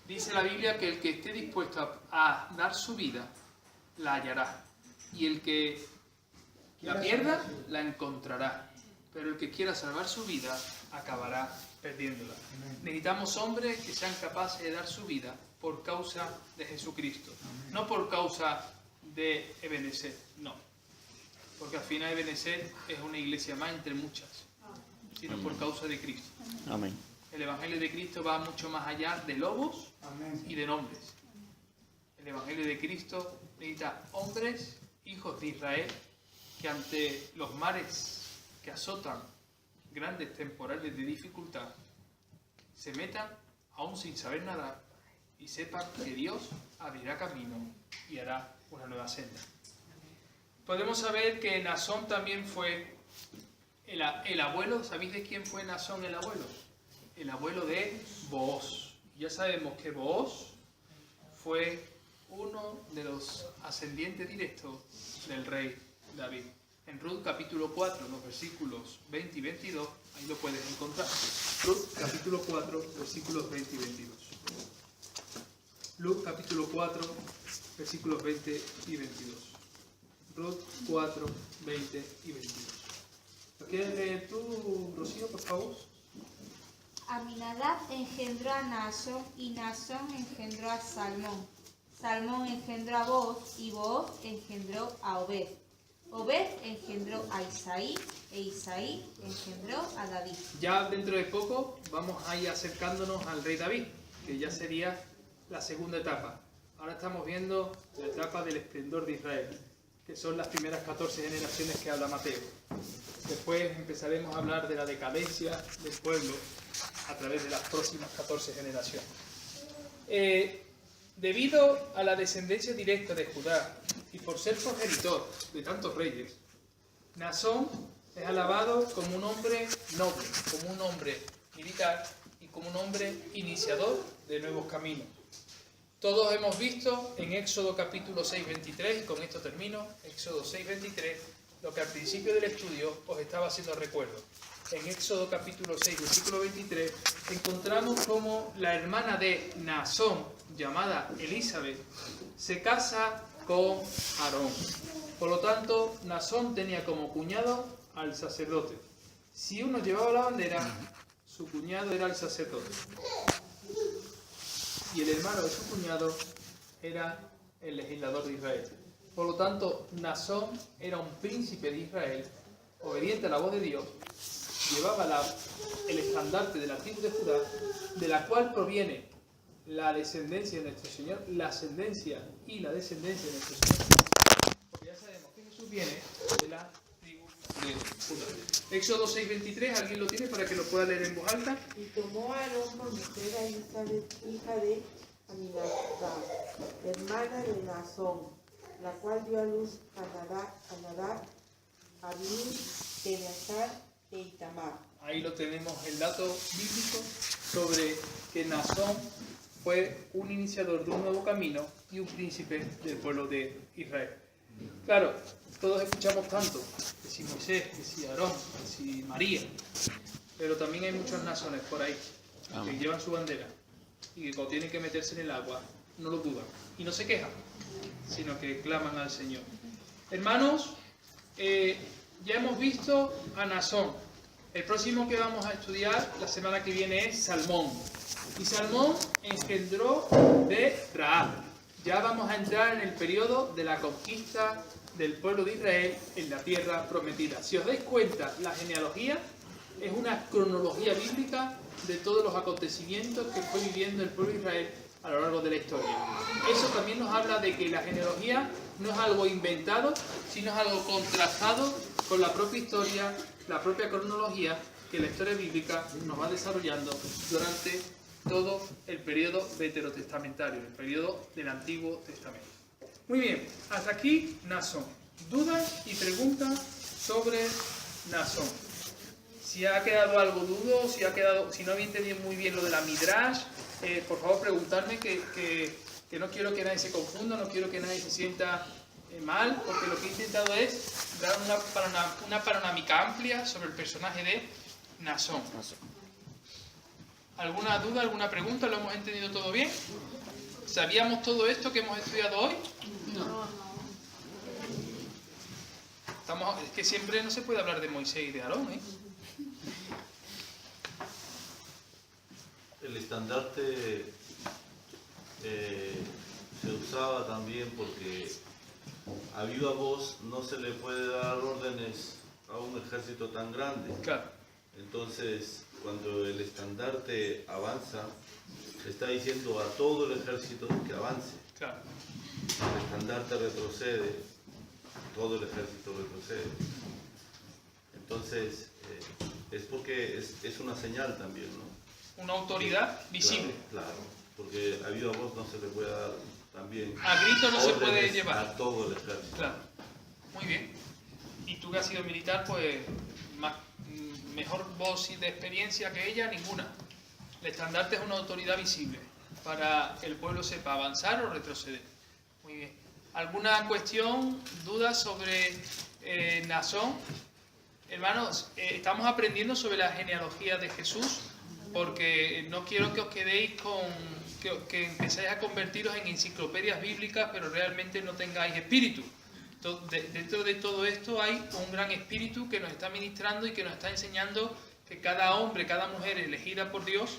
Dice la Biblia que el que esté dispuesto a dar su vida, la hallará. Y el que la pierda, la encontrará. Pero el que quiera salvar su vida, acabará perdiéndola. Necesitamos hombres que sean capaces de dar su vida por causa de Jesucristo. No por causa de Ebenezer, no. Porque al final Ebenezer es una iglesia más entre muchas, sino por causa de Cristo. Amén. El Evangelio de Cristo va mucho más allá de lobos y de nombres. El Evangelio de Cristo necesita hombres, hijos de Israel, que ante los mares que azotan grandes temporales de dificultad, se metan aún sin saber nadar y sepan que Dios abrirá camino y hará una nueva senda. Podemos saber que Naasón también fue el abuelo. ¿Sabéis de quién fue Naasón el abuelo? El abuelo de Booz. Ya sabemos que Booz fue uno de los ascendientes directos del rey David. En Ruth capítulo 4, los versículos 20 y 22, ahí lo puedes encontrar. Ruth capítulo 4, versículos 20 y 22. Ruth capítulo 4, versículos 20 y 22. Ruth 4, 20 y 22. ¿Lo quieres leer tú, Rocío, por favor? Aminadab engendró a Naasón y Naasón engendró a Salmón. Salmón engendró a Booz y Booz engendró a Obed. Obed engendró a Isaí e Isaí engendró a David. Ya dentro de poco vamos a ir acercándonos al rey David, que ya sería la segunda etapa. Ahora estamos viendo la etapa del esplendor de Israel, que son las primeras 14 generaciones que habla Mateo. Después empezaremos a hablar de la decadencia del pueblo a través de las próximas 14 generaciones. Debido a la descendencia directa de Judá y por ser progenitor de tantos reyes, Naasón es alabado como un hombre noble, como un hombre militar y como un hombre iniciador de nuevos caminos. Todos hemos visto en Éxodo capítulo 6, 23, y con esto termino, Éxodo 6, 23, lo que al principio del estudio os estaba haciendo recuerdo. En Éxodo capítulo 6, versículo 23, encontramos como la hermana de Naasón, llamada Elizabeth, se casa con Aarón. Por lo tanto, Naasón tenía como cuñado al sacerdote. Si uno llevaba la bandera, su cuñado era el sacerdote. Y el hermano de su cuñado era el legislador de Israel. Por lo tanto, Naasón era un príncipe de Israel, obediente a la voz de Dios, llevaba el estandarte de la tribu de Judá, de la cual proviene la descendencia de nuestro Señor, la ascendencia y la descendencia de nuestro Señor. Porque ya sabemos que Jesús viene de la tribu de Judá. Éxodo 6:23, ¿alguien lo tiene para que lo pueda leer en voz alta? Y tomó Aarón por mujer a Elizabeth, hija de Aminadab, hermana de Naasón, la cual dio a luz a Nadab, a Abiú, Eleazar e Itamar. Ahí lo tenemos, el dato bíblico sobre que Naasón fue un iniciador de un nuevo camino y un príncipe del pueblo de Israel. Claro, todos escuchamos tanto, que si Moisés, que si Aarón, que si María, pero también hay muchos nasones por ahí que llevan su bandera y que cuando tienen que meterse en el agua no lo dudan y no se quejan, sino que claman al Señor. Hermanos, ya hemos visto a Naasón. El próximo que vamos a estudiar la semana que viene es Salmón. Y Salmón engendró de Rahab. Ya vamos a entrar en el periodo de la conquista del pueblo de Israel en la tierra prometida. Si os dais cuenta, la genealogía es una cronología bíblica de todos los acontecimientos que fue viviendo el pueblo de Israel a lo largo de la historia. Eso también nos habla de que la genealogía no es algo inventado, sino es algo contrastado con la propia historia, la propia cronología que la historia bíblica nos va desarrollando durante todo el periodo veterotestamentario, el periodo del Antiguo Testamento. Muy bien, hasta aquí Naasón. ¿Dudas y preguntas sobre Naasón? Si ha quedado algo dudo, si no había entendido muy bien lo de la Midrash, por favor preguntarme que no quiero que nadie se confunda, no quiero que nadie se sienta mal, porque lo que he intentado es dar una panorámica amplia sobre el personaje de Naasón. ¿Alguna duda, alguna pregunta? ¿Lo hemos entendido todo bien? ¿Sabíamos todo esto que hemos estudiado hoy? No. Es que siempre no se puede hablar de Moisés y de Aarón, ¿eh? El estandarte se usaba también porque a viva voz no se le puede dar órdenes a un ejército tan grande. Claro. Entonces, cuando el estandarte avanza, está diciendo a todo el ejército que avance. Claro. El estandarte retrocede, todo el ejército retrocede. Entonces, es porque es una señal también, ¿no? Una autoridad visible. Claro, porque a viva voz no se le puede dar también. A grito no se puede llevar. A todo el ejército. Claro. Muy bien. Y tú que has sido militar, pues mejor voz de experiencia que ella, ninguna. El estandarte es una autoridad visible para que el pueblo sepa avanzar o retroceder. Muy bien. ¿Alguna cuestión, dudas sobre Naasón? Hermanos, estamos aprendiendo sobre la genealogía de Jesús, porque no quiero que os quedéis con que empecéis a convertiros en enciclopedias bíblicas, pero realmente no tengáis espíritu. Dentro de todo esto hay un gran espíritu que nos está ministrando y que nos está enseñando que cada hombre, cada mujer elegida por Dios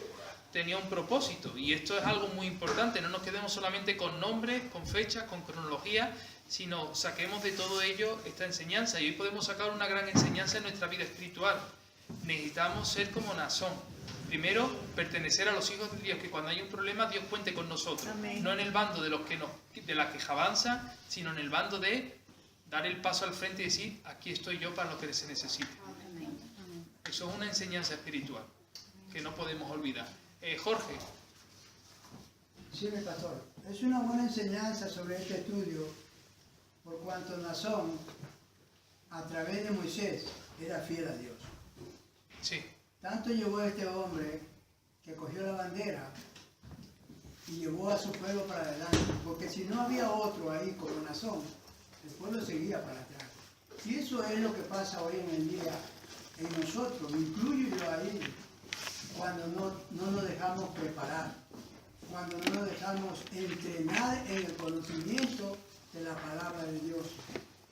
tenía un propósito. Y esto es algo muy importante. No nos quedemos solamente con nombres, con fechas, con cronología, sino saquemos de todo ello esta enseñanza. Y hoy podemos sacar una gran enseñanza en nuestra vida espiritual. Necesitamos ser como Naasón. Primero, pertenecer a los hijos de Dios, que cuando hay un problema Dios cuente con nosotros. Amén. No en el bando de la queja avanza, sino en el bando de dar el paso al frente y decir, aquí estoy yo para lo que se necesite. Amén. Eso es una enseñanza espiritual que no podemos olvidar. Jorge. Sí, mi pastor. Es una buena enseñanza sobre este estudio, por cuanto Naasón, a través de Moisés, era fiel a Dios. Sí. Tanto llevó a este hombre que cogió la bandera y llevó a su pueblo para adelante, porque si no había otro ahí como Naasón, el pueblo seguía para atrás. Y eso es lo que pasa hoy en el día en nosotros, me incluyo yo ahí, cuando no nos dejamos preparar, cuando no nos dejamos entrenar en el conocimiento de la palabra de Dios.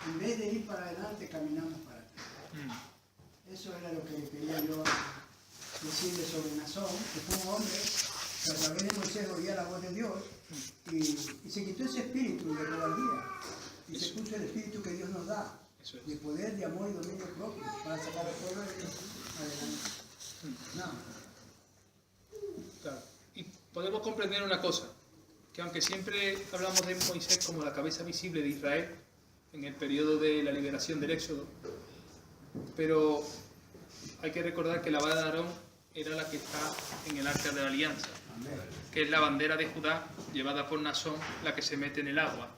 En vez de ir para adelante, caminamos para atrás. Eso era lo que quería yo decirle sobre Naasón, que fue un hombre que a través de Moisés oía la voz de Dios y se quitó ese espíritu de cobardía y se puso el espíritu que Dios nos da, de poder, de amor y dominio propio, para sacar al pueblo de Dios adelante. No. Claro. Y podemos comprender una cosa, que aunque siempre hablamos de Moisés como la cabeza visible de Israel en el periodo de la liberación del Éxodo, pero hay que recordar que la vara de Aarón era la que está en el Arca de la Alianza, que es la bandera de Judá llevada por Naasón, la que se mete en el agua.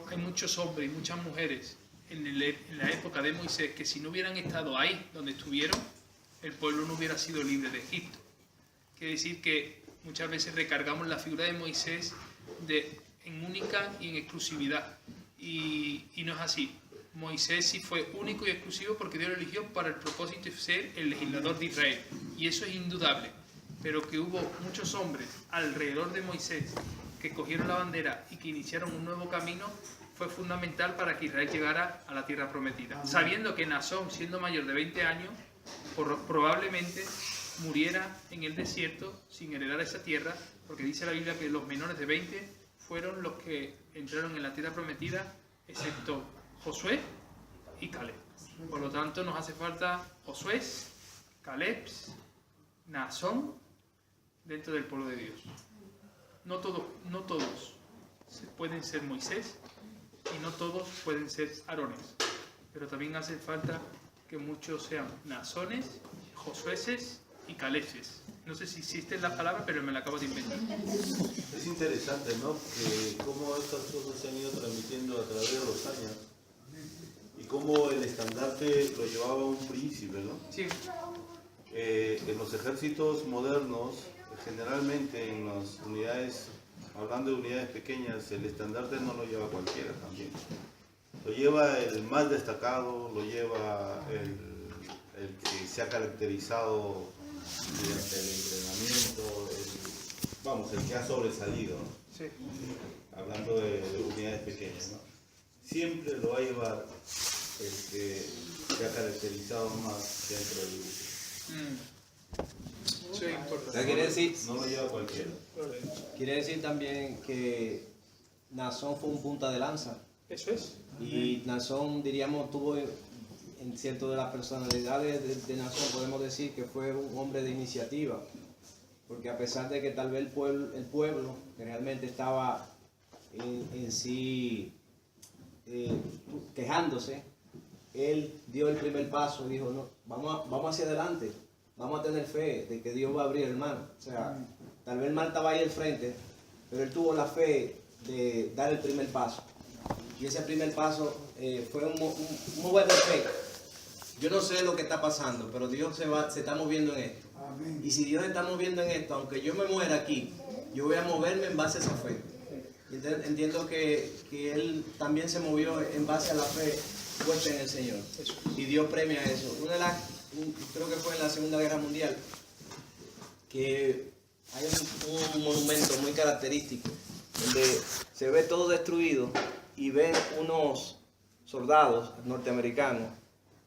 Hay muchos hombres y muchas mujeres en la época de Moisés que si no hubieran estado ahí donde estuvieron, el pueblo no hubiera sido libre de Egipto. Quiere decir que muchas veces recargamos la figura de Moisés en única y en exclusividad. Y no es así. Moisés sí fue único y exclusivo porque Dios lo eligió para el propósito de ser el legislador de Israel. Y eso es indudable. Pero que hubo muchos hombres alrededor de Moisés que cogieron la bandera y que iniciaron un nuevo camino fue fundamental para que Israel llegara a la tierra prometida. Sabiendo que Naasón, siendo mayor de 20 años, probablemente muriera en el desierto sin heredar esa tierra, porque dice la Biblia que los menores de 20 fueron los que entraron en la tierra prometida, excepto Josué y Caleb. Por lo tanto, nos hace falta Josué, Caleb, Naasón dentro del pueblo de Dios. No todos pueden ser Moisés y no todos pueden ser Aarones, pero también hace falta que muchos sean Naasones, Josueses y Calebes. No sé si existe la palabra, pero me la acabo de inventar. Es interesante, ¿no? Que cómo estas cosas se han ido transmitiendo a través de los años y cómo el estandarte lo llevaba un príncipe, ¿no? Sí. En los ejércitos modernos, generalmente en las unidades, hablando de unidades pequeñas, el estandarte no lo lleva cualquiera también. Lo lleva el más destacado, lo lleva el que se ha caracterizado mediante el entrenamiento, el que ha sobresalido, ¿no? Sí. Hablando de unidades pequeñas, ¿no? Siempre lo va a llevar el que se ha caracterizado más dentro del grupo. Sí, importante. Quiere decir, no lo lleva cualquiera. Quiere decir también que Naasón fue un punta de lanza. Eso es. Y Naasón, diríamos, tuvo en cierto de las personalidades de Naasón, podemos decir que fue un hombre de iniciativa. Porque a pesar de que tal vez el pueblo que realmente estaba en sí quejándose, él dio el primer paso y dijo, no, vamos hacia adelante, vamos a tener fe de que Dios va a abrir el mar. O sea, tal vez el mar estaba ahí al frente, pero él tuvo la fe de dar el primer paso. Y ese primer paso fue un mover de fe. Yo no sé lo que está pasando, pero Dios se está moviendo en esto. Amén. Y si Dios está moviendo en esto, aunque yo me muera aquí, yo voy a moverme en base a esa fe. Entiendo que Él también se movió en base a la fe puesta en el Señor. Y Dios premia eso. Creo que fue en la Segunda Guerra Mundial, que hay un monumento muy característico, donde se ve todo destruido y ven unos soldados norteamericanos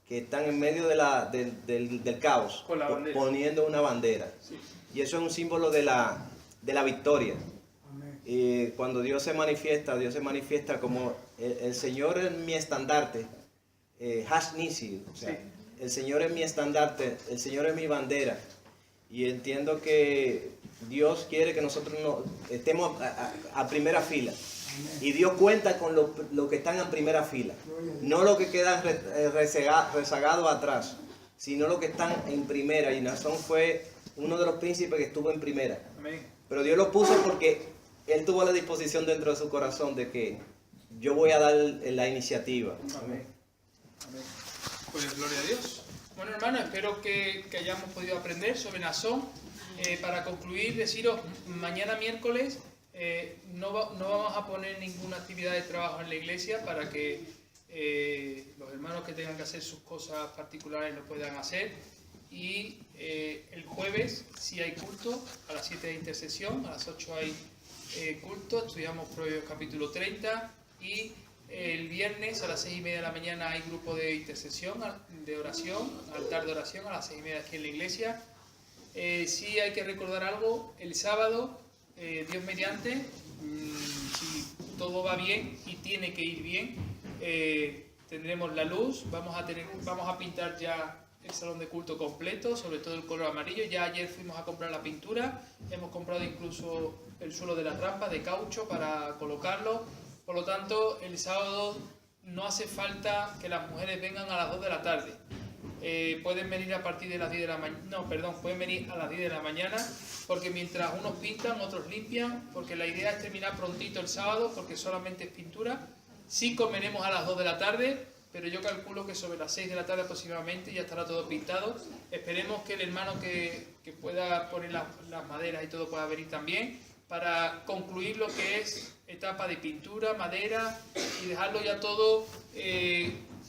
que están en medio del caos, poniendo una bandera. Sí. Y eso es un símbolo de la victoria. Cuando Dios se manifiesta como el Señor es mi estandarte, Hash Nisi, o sea, sí. El Señor es mi estandarte, el Señor es mi bandera. Y entiendo que Dios quiere que nosotros estemos a primera fila. Y Dios cuenta con los que están en primera fila. No los que quedan rezagados atrás, sino los que están en primera. Y Naasón fue uno de los príncipes que estuvo en primera. Amén. Pero Dios lo puso porque Él tuvo la disposición dentro de su corazón de que yo voy a dar la iniciativa. Amén. Amén. Pues gloria a Dios. Bueno, hermanos, espero que hayamos podido aprender sobre Naasón. Para concluir, deciros, mañana miércoles no vamos a poner ninguna actividad de trabajo en la iglesia para que los hermanos que tengan que hacer sus cosas particulares lo puedan hacer. Y el jueves sí hay culto, a las 7 de intercesión, a las 8 hay culto, estudiamos Proverbios capítulo 30 y el viernes a las 6:30 de la mañana hay grupo de intercesión, de oración, altar de oración a las 6:30 aquí en la iglesia. Sí hay que recordar algo, el sábado, Dios mediante, si todo va bien y tiene que ir bien, tendremos la luz, vamos a pintar ya el salón de culto completo, sobre todo el color amarillo. Ya ayer fuimos a comprar la pintura, hemos comprado incluso el suelo de la rampa de caucho para colocarlo. Por lo tanto, el sábado no hace falta que las mujeres vengan a las 2 de la tarde. Pueden venir a partir de las 10 de la mañana, no, perdón, pueden venir a las 10 de la mañana, porque mientras unos pintan, otros limpian, porque la idea es terminar prontito el sábado, porque solamente es pintura. Sí comeremos a las 2 de la tarde, pero yo calculo que sobre las 6 de la tarde aproximadamente ya estará todo pintado. Esperemos que el hermano que pueda poner las maderas y todo pueda venir también, para concluir lo que es etapa de pintura, madera, y dejarlo ya todo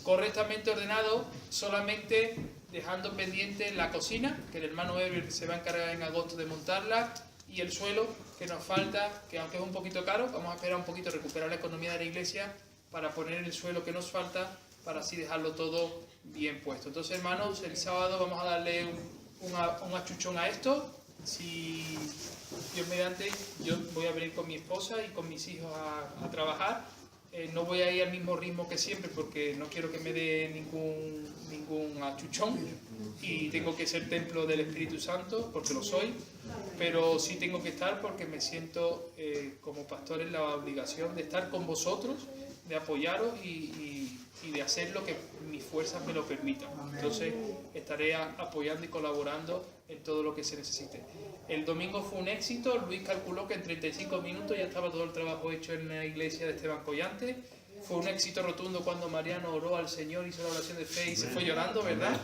correctamente ordenado, solamente dejando pendiente la cocina, que el hermano Ever se va a encargar en agosto de montarla, y el suelo, que nos falta, que aunque es un poquito caro, vamos a esperar un poquito, recuperar la economía de la iglesia para poner el suelo que nos falta, para así dejarlo todo bien puesto. Entonces, hermanos, el sábado vamos a darle un achuchón a esto. Si Dios mediante, yo voy a venir con mi esposa y con mis hijos a trabajar. No voy a ir al mismo ritmo que siempre, porque no quiero que me dé ningún achuchón, y tengo que ser templo del Espíritu Santo, porque lo soy, pero sí tengo que estar porque me siento como pastor en la obligación de estar con vosotros, de apoyaros y de hacer lo que mis fuerzas me lo permitan. Entonces estaré apoyando y colaborando en todo lo que se necesite. El domingo fue un éxito. Luis calculó que en 35 minutos ya estaba todo el trabajo hecho en la iglesia de Esteban Collante. Fue un éxito rotundo cuando Mariano oró al Señor, hizo la oración de fe y se fue llorando, ¿verdad?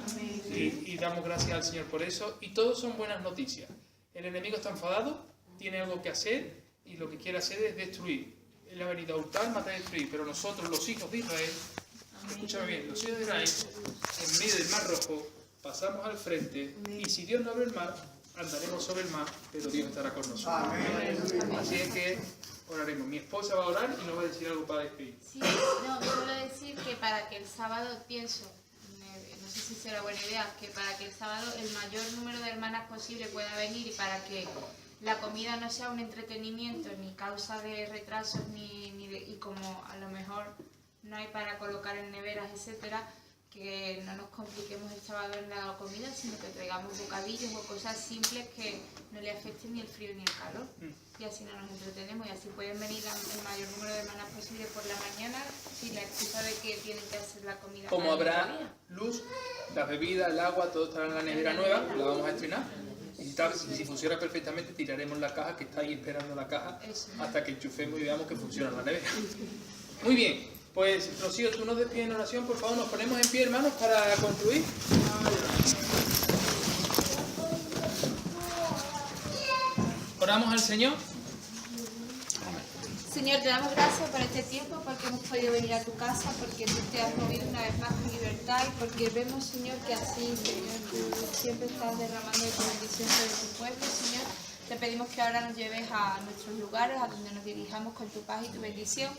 Y damos gracias al Señor por eso. Y todos son buenas noticias. El enemigo está enfadado, tiene algo que hacer, y lo que quiere hacer es destruir. Él ha venido a hurtar, matar y destruir, pero nosotros, los hijos de Israel, escúchame bien, los hijos de Israel, en medio del Mar Rojo, pasamos al frente, y si Dios no abre el mar, andaremos sobre el mar, pero Dios estará con nosotros. Así es que oraremos. Mi esposa va a orar y nos va a decir algo para despedir. Sí, no, solo decir que para que el sábado, pienso, no sé si será buena idea, que para que el sábado el mayor número de hermanas posible pueda venir, y para que la comida no sea un entretenimiento, ni causa de retrasos, y como a lo mejor no hay para colocar en neveras, etcétera, que no nos compliquemos el sábado en la comida, sino que traigamos bocadillos o cosas simples que no le afecten ni el frío ni el calor. Y así no nos entretenemos, y así pueden venir el mayor número de hermanas posible por la mañana, sin la excusa de que tienen que hacer la comida. Como habrá luz, las bebidas, el agua, todo estará en la nevera nueva, la vamos a estrenar. Y si funciona perfectamente, tiraremos la caja, que está ahí esperando la caja, hasta que enchufemos y veamos que funciona la nevera. Muy bien, pues Rocío, tú nos despides en oración, por favor. Nos ponemos en pie, hermanos, para concluir. Oramos al Señor. Señor, te damos gracias por este tiempo, porque hemos podido venir a tu casa, porque tú te has movido una vez más con libertad, y porque vemos, Señor, que así, Señor, tú siempre estás derramando tu bendición sobre tu pueblo, Señor. Te pedimos que ahora nos lleves a nuestros lugares, a donde nos dirijamos con tu paz y tu bendición,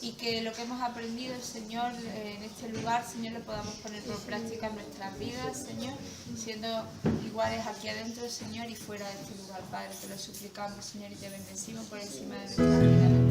y que lo que hemos aprendido, Señor, en este lugar, Señor, lo podamos poner por práctica en nuestras vidas, Señor, siendo iguales aquí adentro, Señor, y fuera de este lugar, Padre. Te lo suplicamos, Señor, y te bendecimos por encima de nuestra vida.